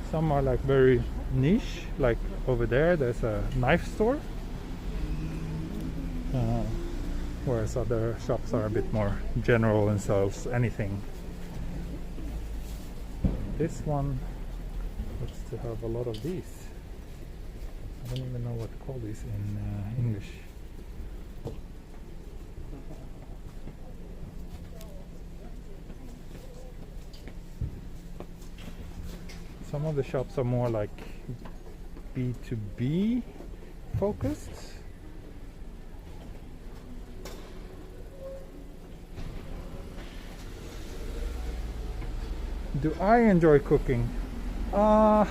Some are like very niche, like over there's a knife store, whereas other shops are a bit more general and sells anything. This one looks to have a lot of these. I don't even know what to call these in English. Some of the shops are more like B2B focused. Do I enjoy cooking? I'm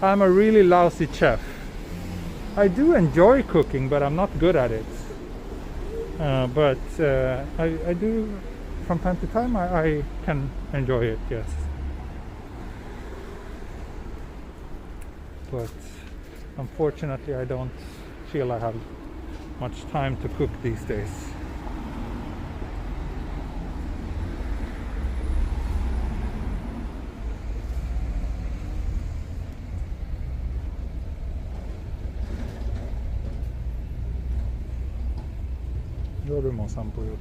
a really lousy chef. I do enjoy cooking, but I'm not good at it. But I do, from time to time, I can enjoy it, yes. But unfortunately, I don't feel I have much time to cook these days.夜も散歩予定。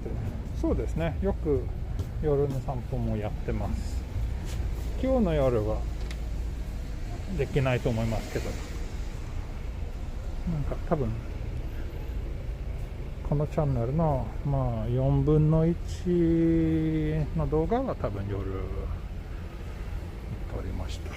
そうですね。よく夜の散歩もやってます。今日の夜はできないと思いますけど、なんか多分このチャンネルのまあ4分の1の動画は多分夜撮りました。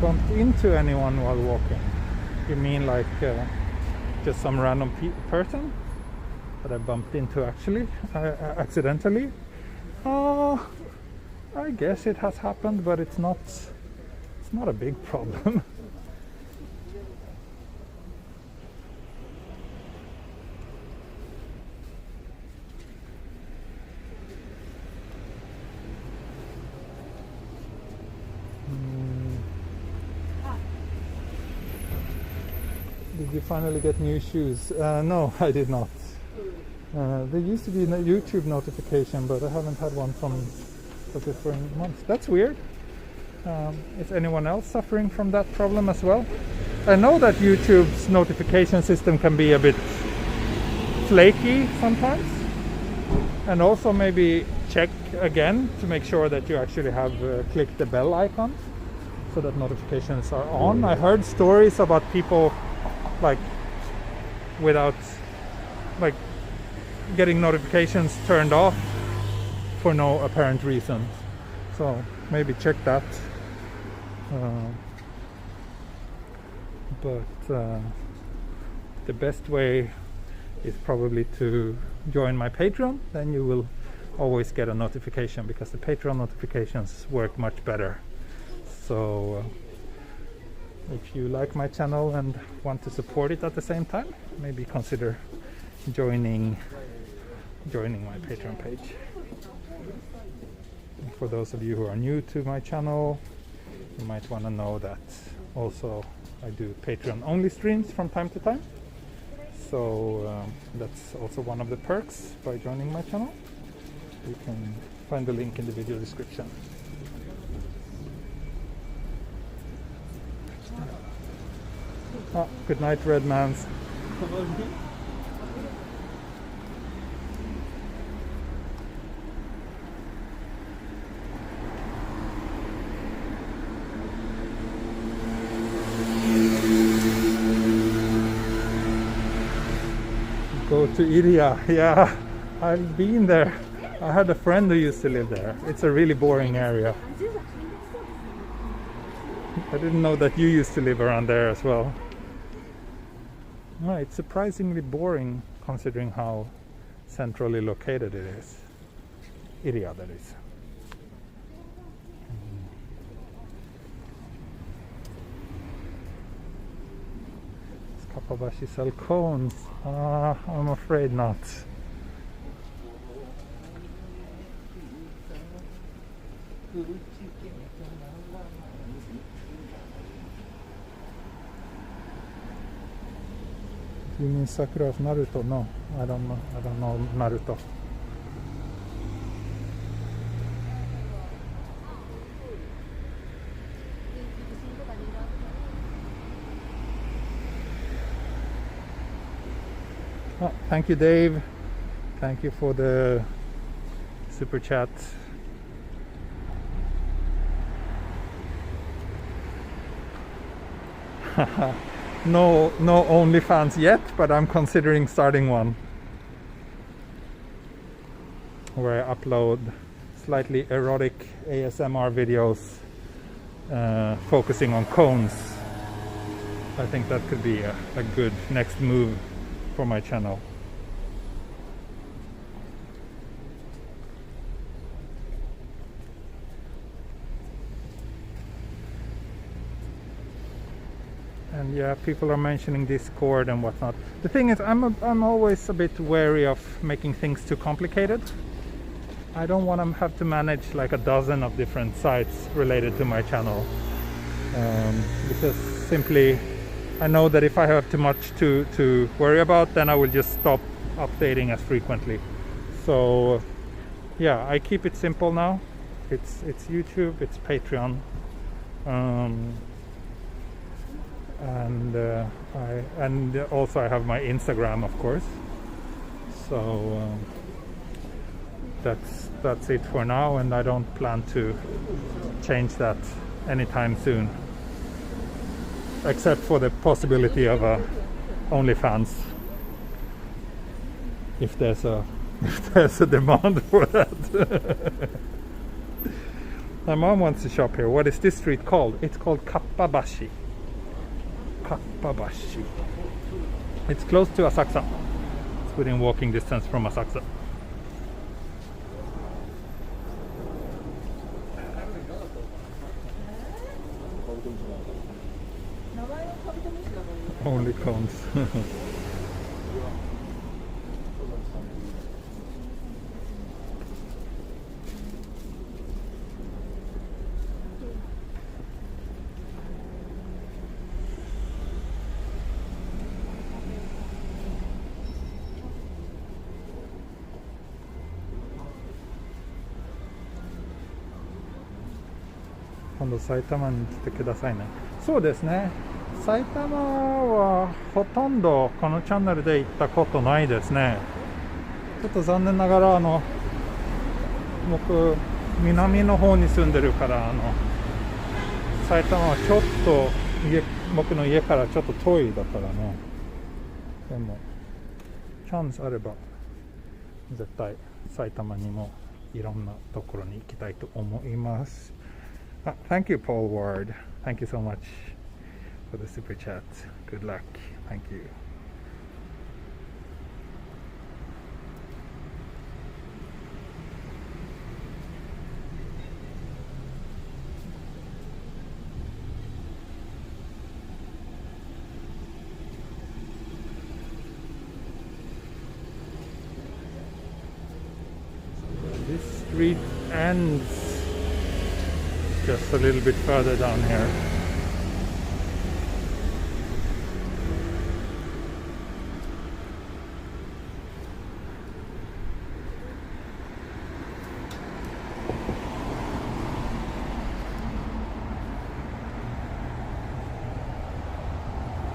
Bumped into anyone while walking? You mean like just some random person that I bumped into actually accidentally? I guess it has happened, but it's not a big problem. Did you finally get new shoes? No, I did not. There used to be a YouTube notification, but I haven't had one for different months. That's weird. Is anyone else suffering from that problem as well? I know that YouTube's notification system can be a bit flaky sometimes. And also maybe check again to make sure that you actually have clicked the bell icon so that notifications are on. I heard stories about people like without like getting notifications turned off for no apparent reason, so maybe check that. But the best way is probably to join my Patreon. Then you will always get a notification, because the Patreon notifications work much better. So if you like my channel and want to support it at the same time, maybe consider joining my Patreon page. And for those of you who are new to my channel, you might want to know that also I do Patreon only streams from time to time. So that's also one of the perks by joining my channel. You can find the link in the video description. Good night, Red Mans. Go to Iria. Yeah, I've been there. I had a friend who used to live there. It's a really boring area. I didn't know that you used to live around there as well. No, it's surprisingly boring considering how centrally located it is. Iria, that is. Does Kapabashi sell cones? I'm afraid not. Do you mean Sakura of Naruto? No, I don't know. I don't know Naruto. Oh, thank you, Dave. Thank you for the super chat. No OnlyFans yet, but I'm considering starting one where I upload slightly erotic ASMR videos focusing on cones. I think that could be a good next move for my channel. And yeah, people are mentioning Discord and whatnot. The thing is, I'm always a bit wary of making things too complicated. I don't want to have to manage like a dozen of different sites related to my channel, because simply I know that if I have too much to worry about, then I will just stop updating as frequently. So yeah, I keep it simple now. It's YouTube, it's Patreon. And also I have my Instagram, of course. So that's it for now, and I don't plan to change that anytime soon, except for the possibility of a OnlyFans, if there's a demand for that. My mom wants to shop here. What is this street called? It's called Kapabashi. Kapabashi. It's close to Asakusa. It's within walking distance from Asakusa. Only cones.今度埼玉に来てくださいね。そうですね。埼玉はほとんどこのチャンネルで行ったことないですね。ちょっと残念ながら僕南の方に住んでるから埼玉はちょっと僕の家からちょっと遠いだからね。でもチャンスあれば絶対埼玉にもいろんなところに行きたいと思います。Thank you, Paul Ward. Thank you so much for the super chat. Good luck. Thank you. This street ends just a little bit further down here.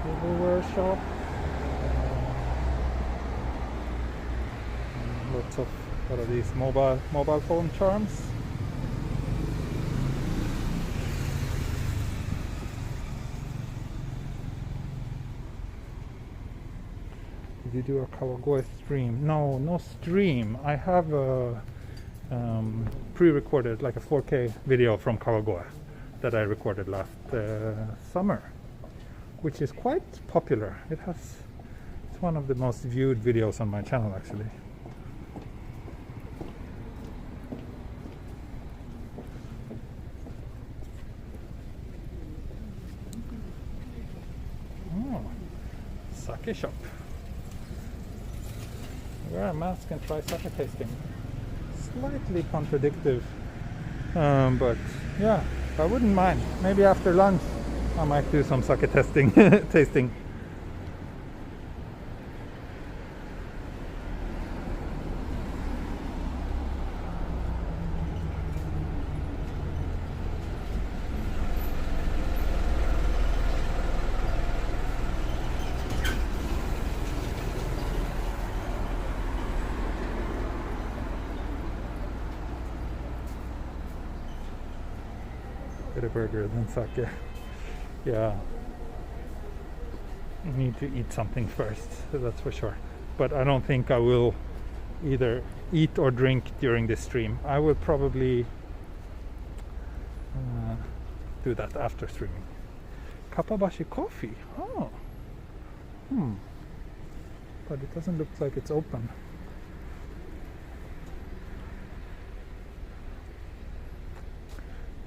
Silverware shop. Lots of what are these mobile phone charms. Did you do a Kawagoe stream? No, no stream. I have a pre-recorded, like a 4K video from Kawagoe that I recorded last summer, which is quite popular. It's one of the most viewed videos on my channel, actually. Oh, sake shop. Wear a mask and try sake tasting. Slightly contradictive, but yeah, I wouldn't mind. Maybe after lunch I might do some sake tasting. tasting. Better burger than sake. Yeah, you need to eat something first, that's for sure. But I don't think I will either eat or drink during this stream. I will probably do that after streaming. Kapabashi coffee. Oh, but it doesn't look like it's open.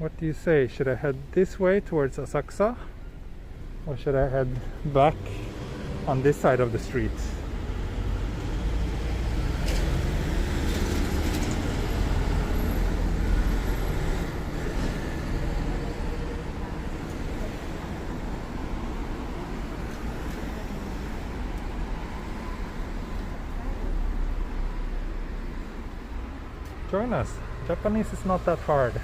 What do you say? Should I head this way towards Asakusa, or should I head back on this side of the street? Join us. Japanese is not that hard.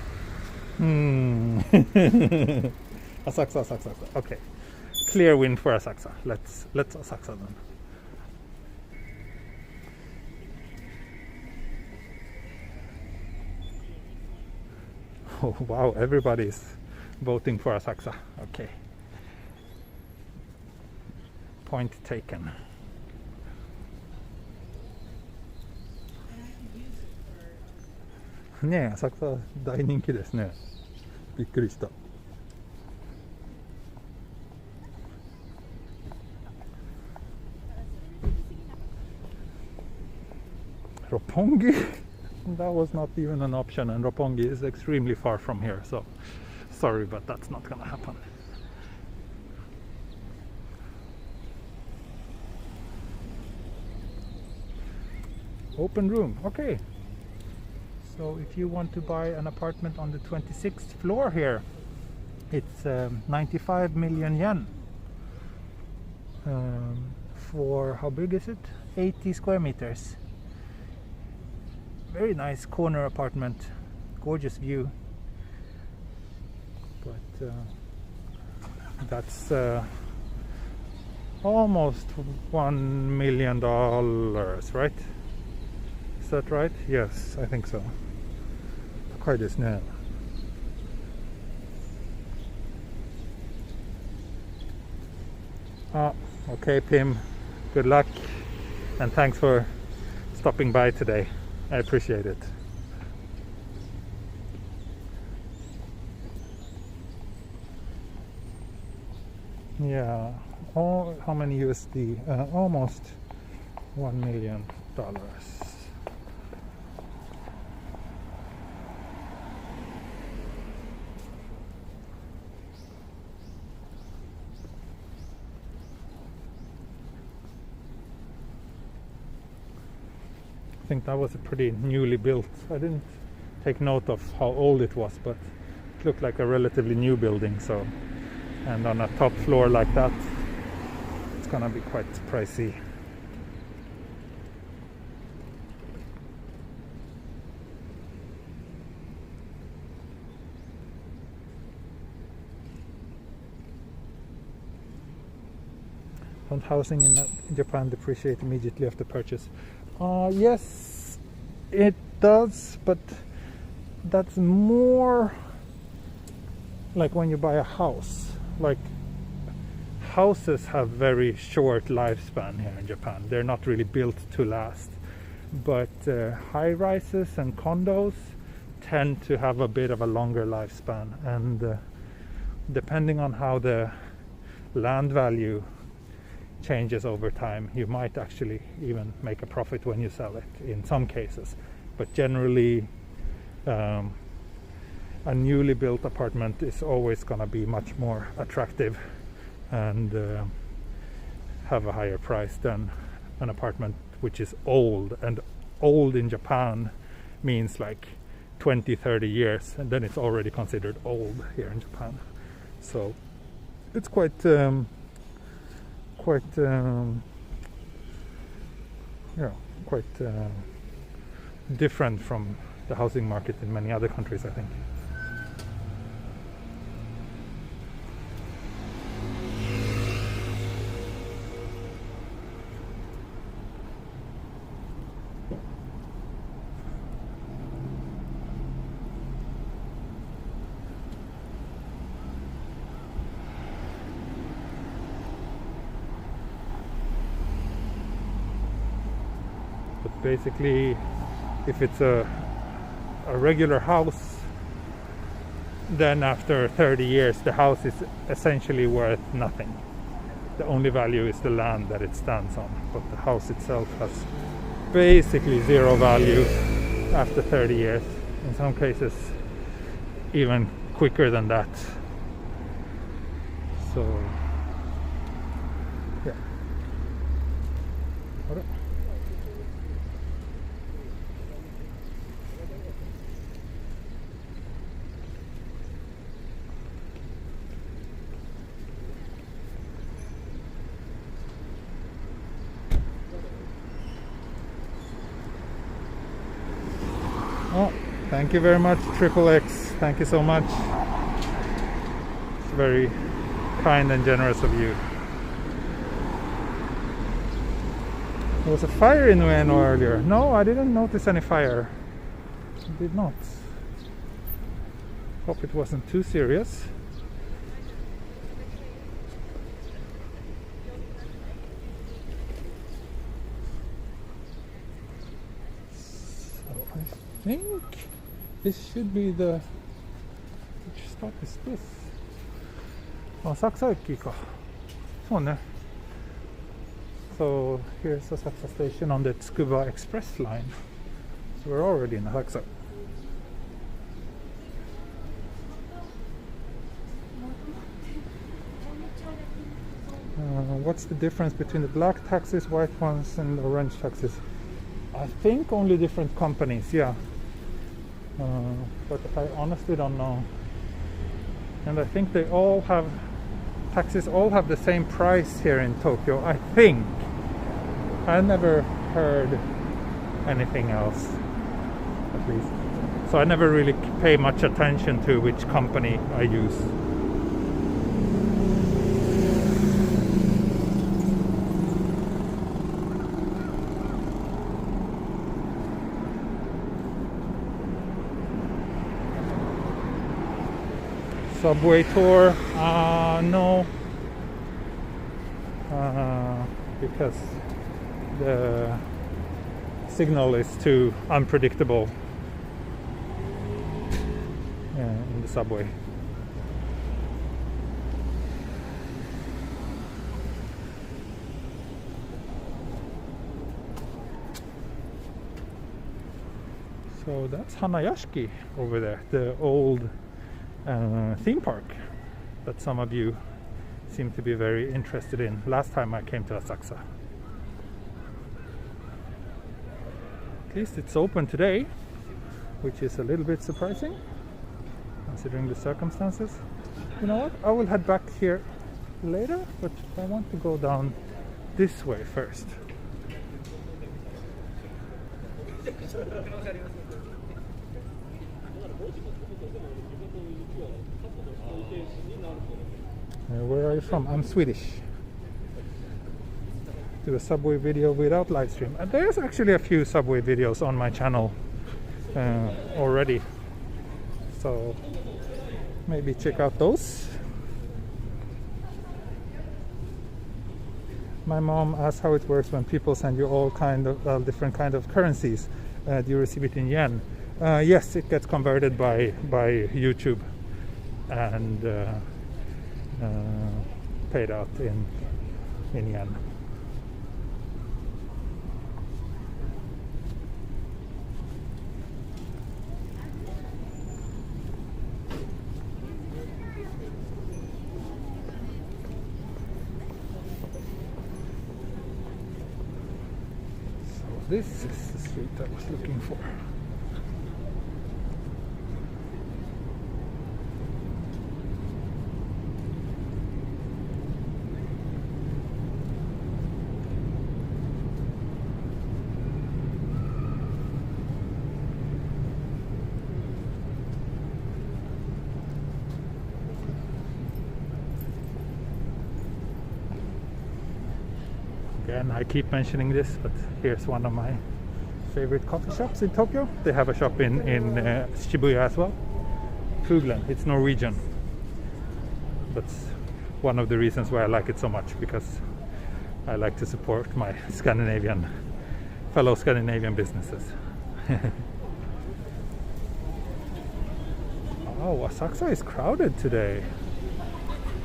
Asakusa. Okay, clear win for Asakusa. Let's Asakusa then. Oh wow, everybody's voting for Asakusa. Okay, point taken. ねえ、浅草大人気ですね。びっくりした。Roppongi? That was not even an option, and Roppongi is extremely far from here, so sorry, but that's not gonna happen. Open room, okay. So if you want to buy an apartment on the 26th floor here, it's 95 million yen. For how big is it? 80 square meters. Very nice corner apartment, gorgeous view. But that's almost $1 million, right? Is that right? Yes, I think so. 高いですね。Okay, Pim. Good luck, and thanks for stopping by today. I appreciate it. Yeah. Oh, how many USD? Almost $1 million. I think that was a pretty newly built. I didn't take note of how old it was, but it looked like a relatively new building. So, and on a top floor like that, it's gonna be quite pricey. Don't housing in Japan depreciate immediately after purchase? Yes, it does, but that's more like when you buy a house. Like houses have very short lifespan here in Japan. They're not really built to last. But high rises and condos tend to have a bit of a longer lifespan, and depending on how the land value changes over time, you might actually even make a profit when you sell it in some cases. But generally, a newly built apartment is always going to be much more attractive and have a higher price than an apartment which is old. And old in Japan means like 20-30 years, and then it's already considered old here in Japan. So it's quite different from the housing market in many other countries, I think. Basically, if it's a regular house, then after 30 years the house is essentially worth nothing. The only value is the land that it stands on, but the house itself has basically zero value after 30 years. In some cases even quicker than that. So yeah. Oh, thank you very much, Triple X. Thank you so much. It's very kind and generous of you. There was a fire in Ueno earlier. No, I didn't notice any fire. I did not. Hope it wasn't too serious. I think this should be the... Which stop is this? Asakusa駅か。そうね。So here's Asakusa station on the Tsukuba Express line. So we're already in Asakusa. What's the difference between the black taxis, white ones, and orange taxis? I think only different companies, yeah. But I honestly don't know. And I think they all have, taxis all have the same price here in Tokyo, I think. I never heard anything else, at least. So I never really pay much attention to which company I use. Subway tour? No. Because the signal is too unpredictable in the subway. So that's Hanayashiki over there, the old theme park that some of you seem to be very interested in last time I came to Asakusa. At least it's open today, which is a little bit surprising considering the circumstances. You know what, I will head back here later, but I want to go down this way first. Where are you from? I'm Swedish. Do a subway video without live stream. There's actually a few subway videos on my channel already, so maybe check out those. My mom asked how it works when people send you all kind of different kind of currencies. Do you receive it in yen? Yes, it gets converted by YouTube and paid out in yen. This is the street I was looking for. Again, I keep mentioning this, but here's one of my favorite coffee shops in Tokyo. They have a shop in Shibuya as well. Fuglen, it's Norwegian. That's one of the reasons why I like it so much, because I like to support my fellow Scandinavian businesses. Oh, Asakusa is crowded today.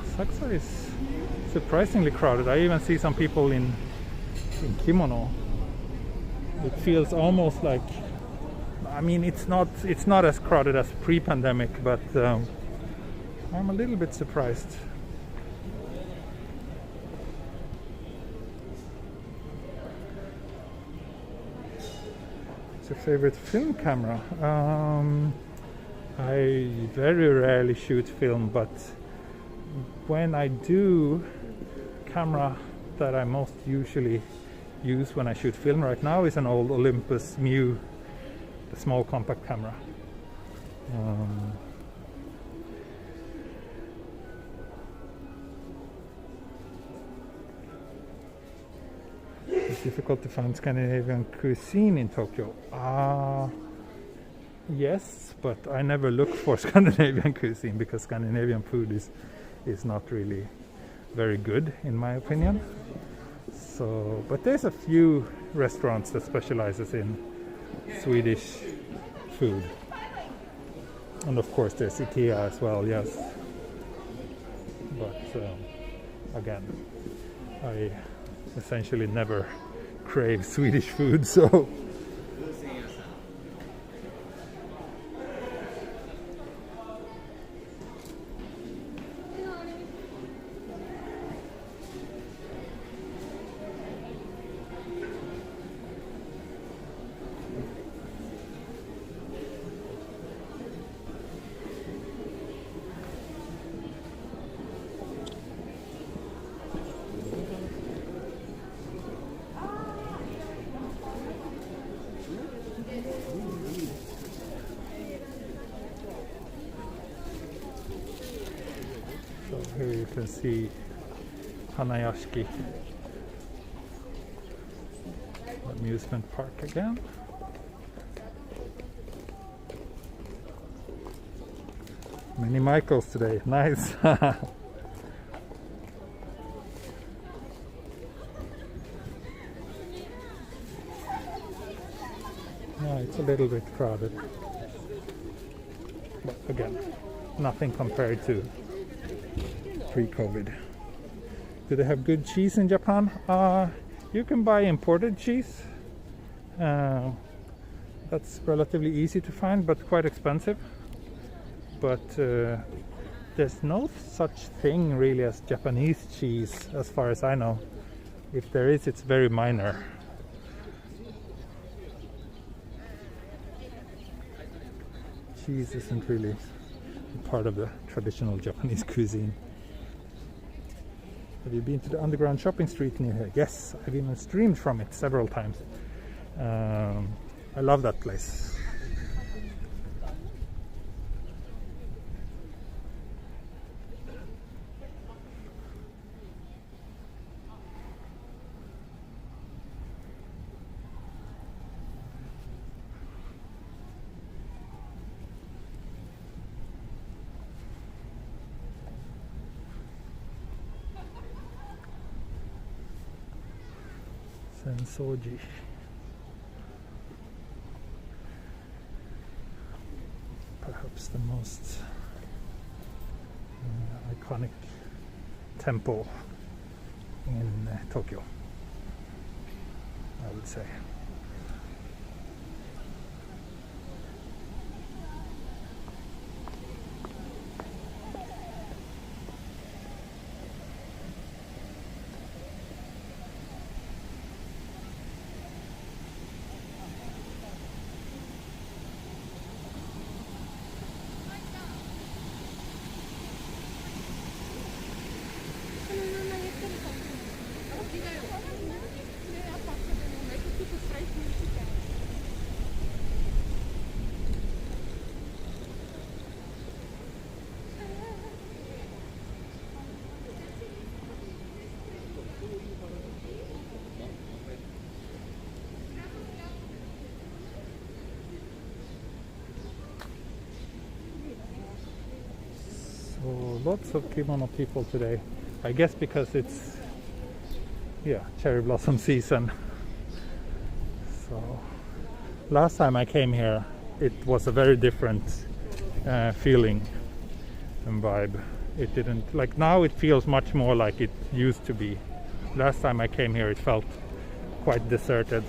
Asakusa is surprisingly crowded. I even see some people in kimono. It feels almost like, I mean, it's not as crowded as pre-pandemic, but I'm a little bit surprised. What's your favorite film camera? I very rarely shoot film, but when I do, camera that I most usually use when I shoot film right now is an old Olympus Mu, the small compact camera. It's difficult to find Scandinavian cuisine in Tokyo. Yes, but I never look for Scandinavian cuisine because Scandinavian food is not really very good in my opinion. So, but there's a few restaurants that specializes in Swedish food, and of course there's IKEA as well. Yes, but again, I essentially never crave Swedish food, so. Here you can see Hanayashiki amusement park again. Many Michaels today, nice. Yeah, it's a little bit crowded, but again, nothing compared to pre-COVID. Do they have good cheese in Japan? You can buy imported cheese. That's relatively easy to find, but quite expensive. But there's no such thing really as Japanese cheese, as far as I know. If there is, it's very minor. Cheese isn't really part of the traditional Japanese cuisine. Have you been to the underground shopping street near here? Yes, I've even streamed from it several times. I love that place. Sensoji. Perhaps the most iconic temple in Tokyo, I would say. So lots of kimono people today, I guess because it's cherry blossom season. So last time I came here it was a very different feeling and vibe. It didn't, like now it feels much more like it used to be. Last time I came here it felt quite deserted.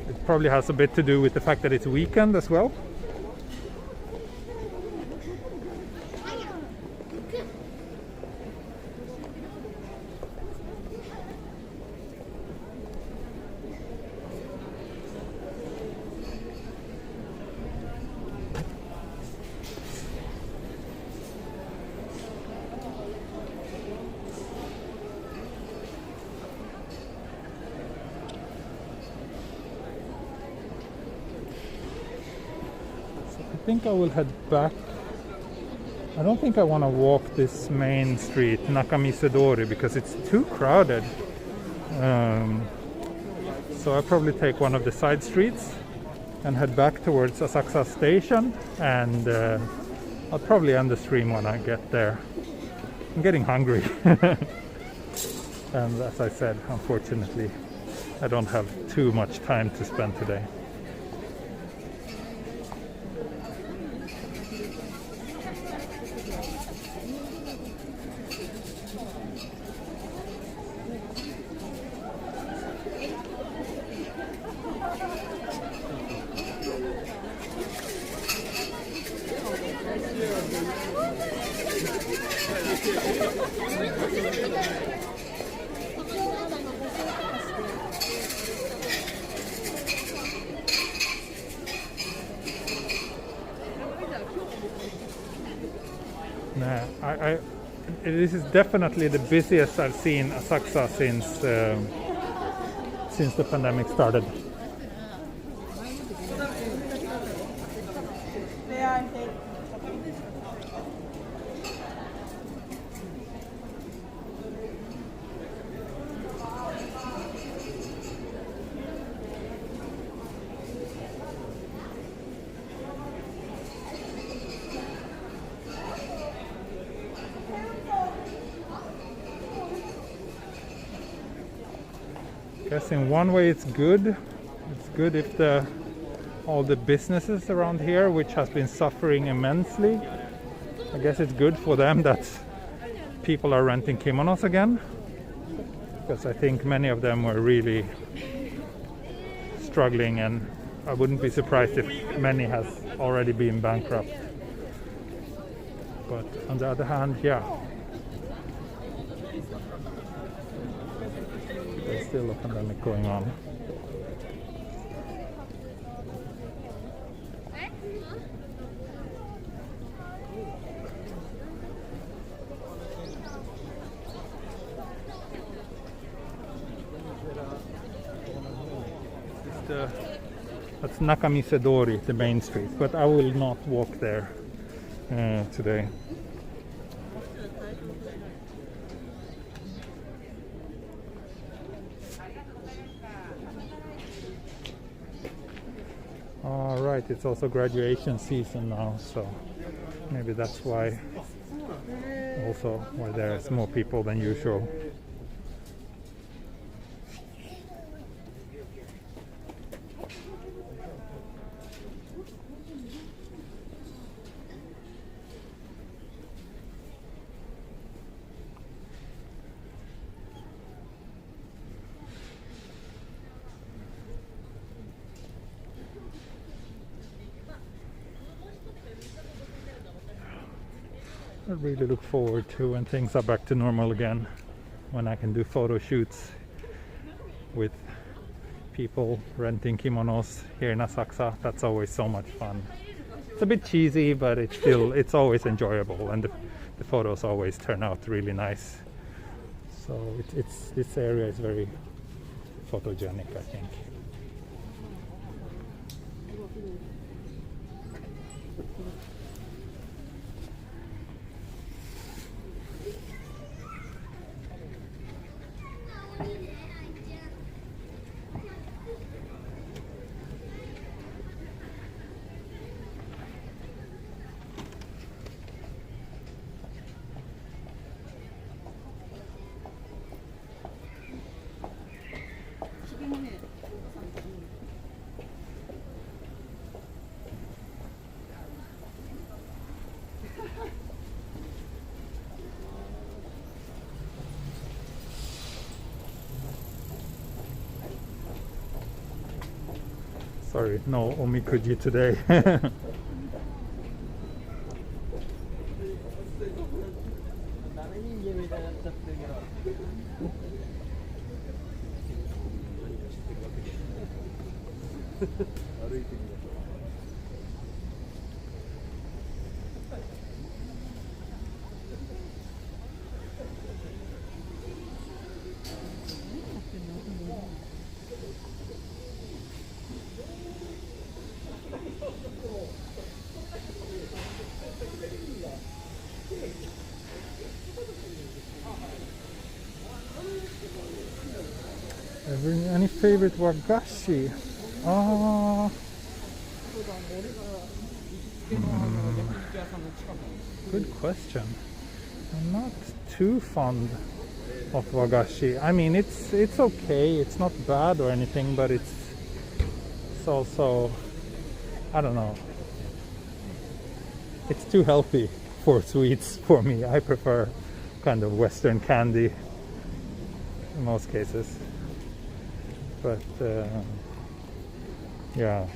It probably has a bit to do with the fact that it's weekend as well. I think I will head back. I don't think I want to walk this main street, Nakamisedori, because it's too crowded. So I'll probably take one of the side streets and head back towards Asakusa station, and I'll probably end the stream when I get there. I'm getting hungry. And as I said, unfortunately, I don't have too much time to spend today. This is definitely the busiest I've seen Asakusa since the pandemic started. I guess in one way it's good. It's good if all the businesses around here, which has been suffering immensely, I guess it's good for them that people are renting kimonos again, because I think many of them were really struggling, and I wouldn't be surprised if many has already been bankrupt. But on the other hand, there's still a pandemic going on. That's Nakamisedori, the main street, but I will not walk there today. Alright, it's also graduation season now, so maybe that's why there's more people than usual. I really look forward to when things are back to normal again, when I can do photo shoots with people renting kimonos here in Asakusa. That's always so much fun. It's a bit cheesy, but it's always enjoyable, and the photos always turn out really nice. So this area is very photogenic, I think. Sorry, no omikuji today. Any favorite wagashi? Good question. I'm not too fond of wagashi. I mean, it's okay. It's not bad or anything, but it's also, I don't know. It's too healthy for sweets for me. I prefer kind of Western candy in most cases. But yeah.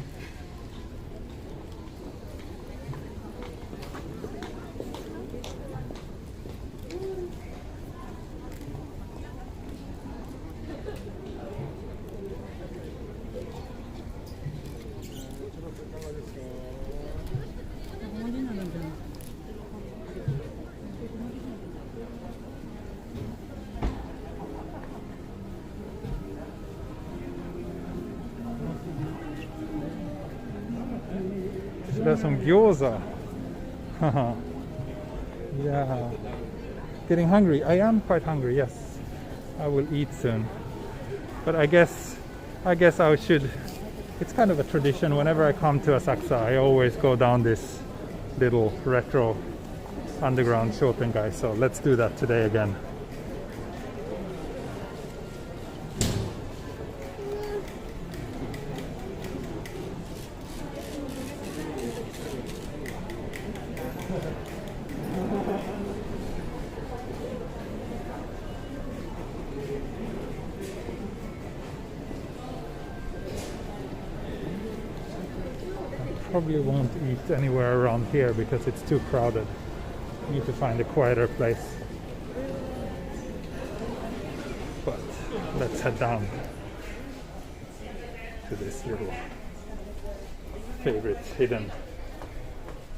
There's some gyoza. Yeah. Getting hungry. I am quite hungry, yes. I will eat soon. But I guess I should. It's kind of a tradition. Whenever I come to Asakusa, I always go down this little retro underground Shotengai. So let's do that today again. Probably won't eat anywhere around here because it's too crowded. Need to find a quieter place. But let's head down to this little favorite hidden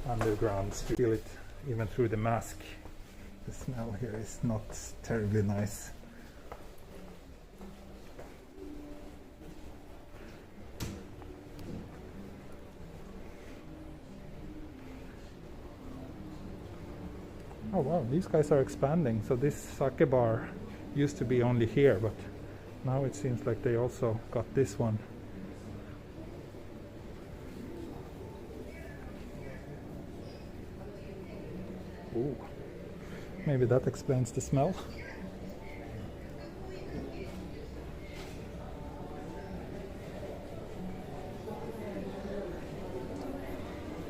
underground street. Feel it even through the mask. The smell here is not terribly nice. Oh wow, these guys are expanding. So this sake bar used to be only here, but now it seems like they also got this one. Ooh, maybe that explains the smell.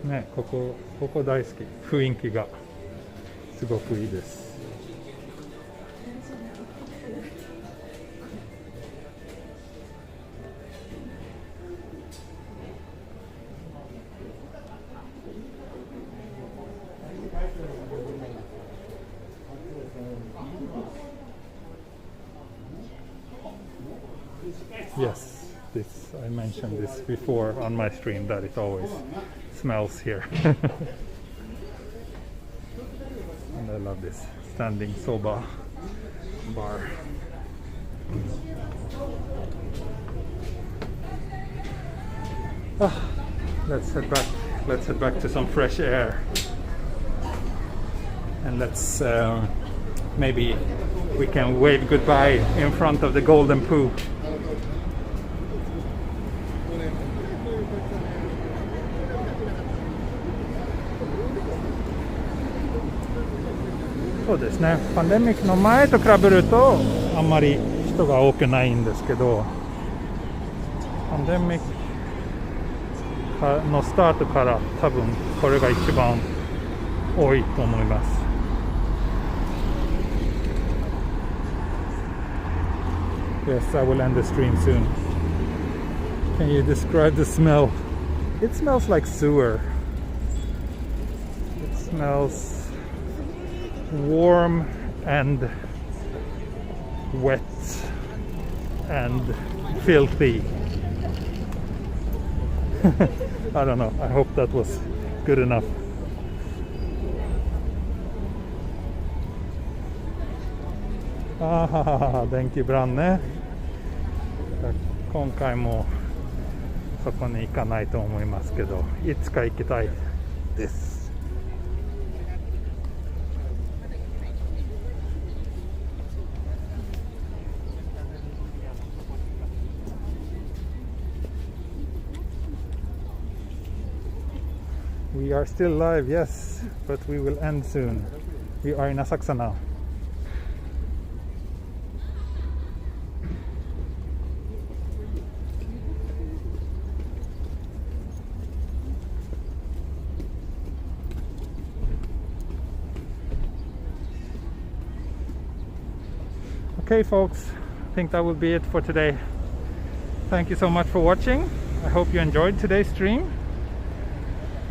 ね、ここ大好き。雰囲気がすごくいいです。Yes, this I mentioned this before on my stream that it always smells here. And I love this standing soba bar. Let's head back. Let's head back to some fresh air. And let's maybe we can wave goodbye in front of the golden poo.そうですね。パンデミックの前と比べるとあんまり人が多くないんですけど、パンデミックのスタートから多分これが一番多いと思います。Yes, I will end the stream soon. Can you describe the smell? It smells like sewer. It smells warm and wet and filthy. I don't know. I hope that was good enough. Ah, 電気ブランね。今回もそこに行かないと思いますけど、いつか行きたいです。We are still live, yes, but we will end soon. We are in Asakusa now. Okay folks, I think that will be it for today. Thank you so much for watching. I hope you enjoyed today's stream.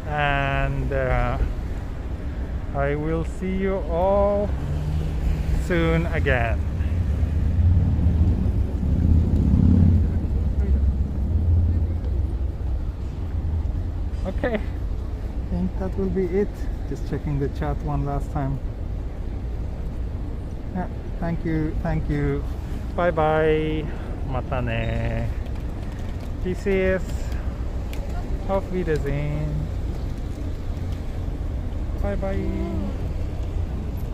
And I will see you all soon again. Okay, I think that will be it. Just checking the chat one last time. Yeah, thank you. Bye bye. Mata ne. Peace. Auf Wiedersehen. Bye bye.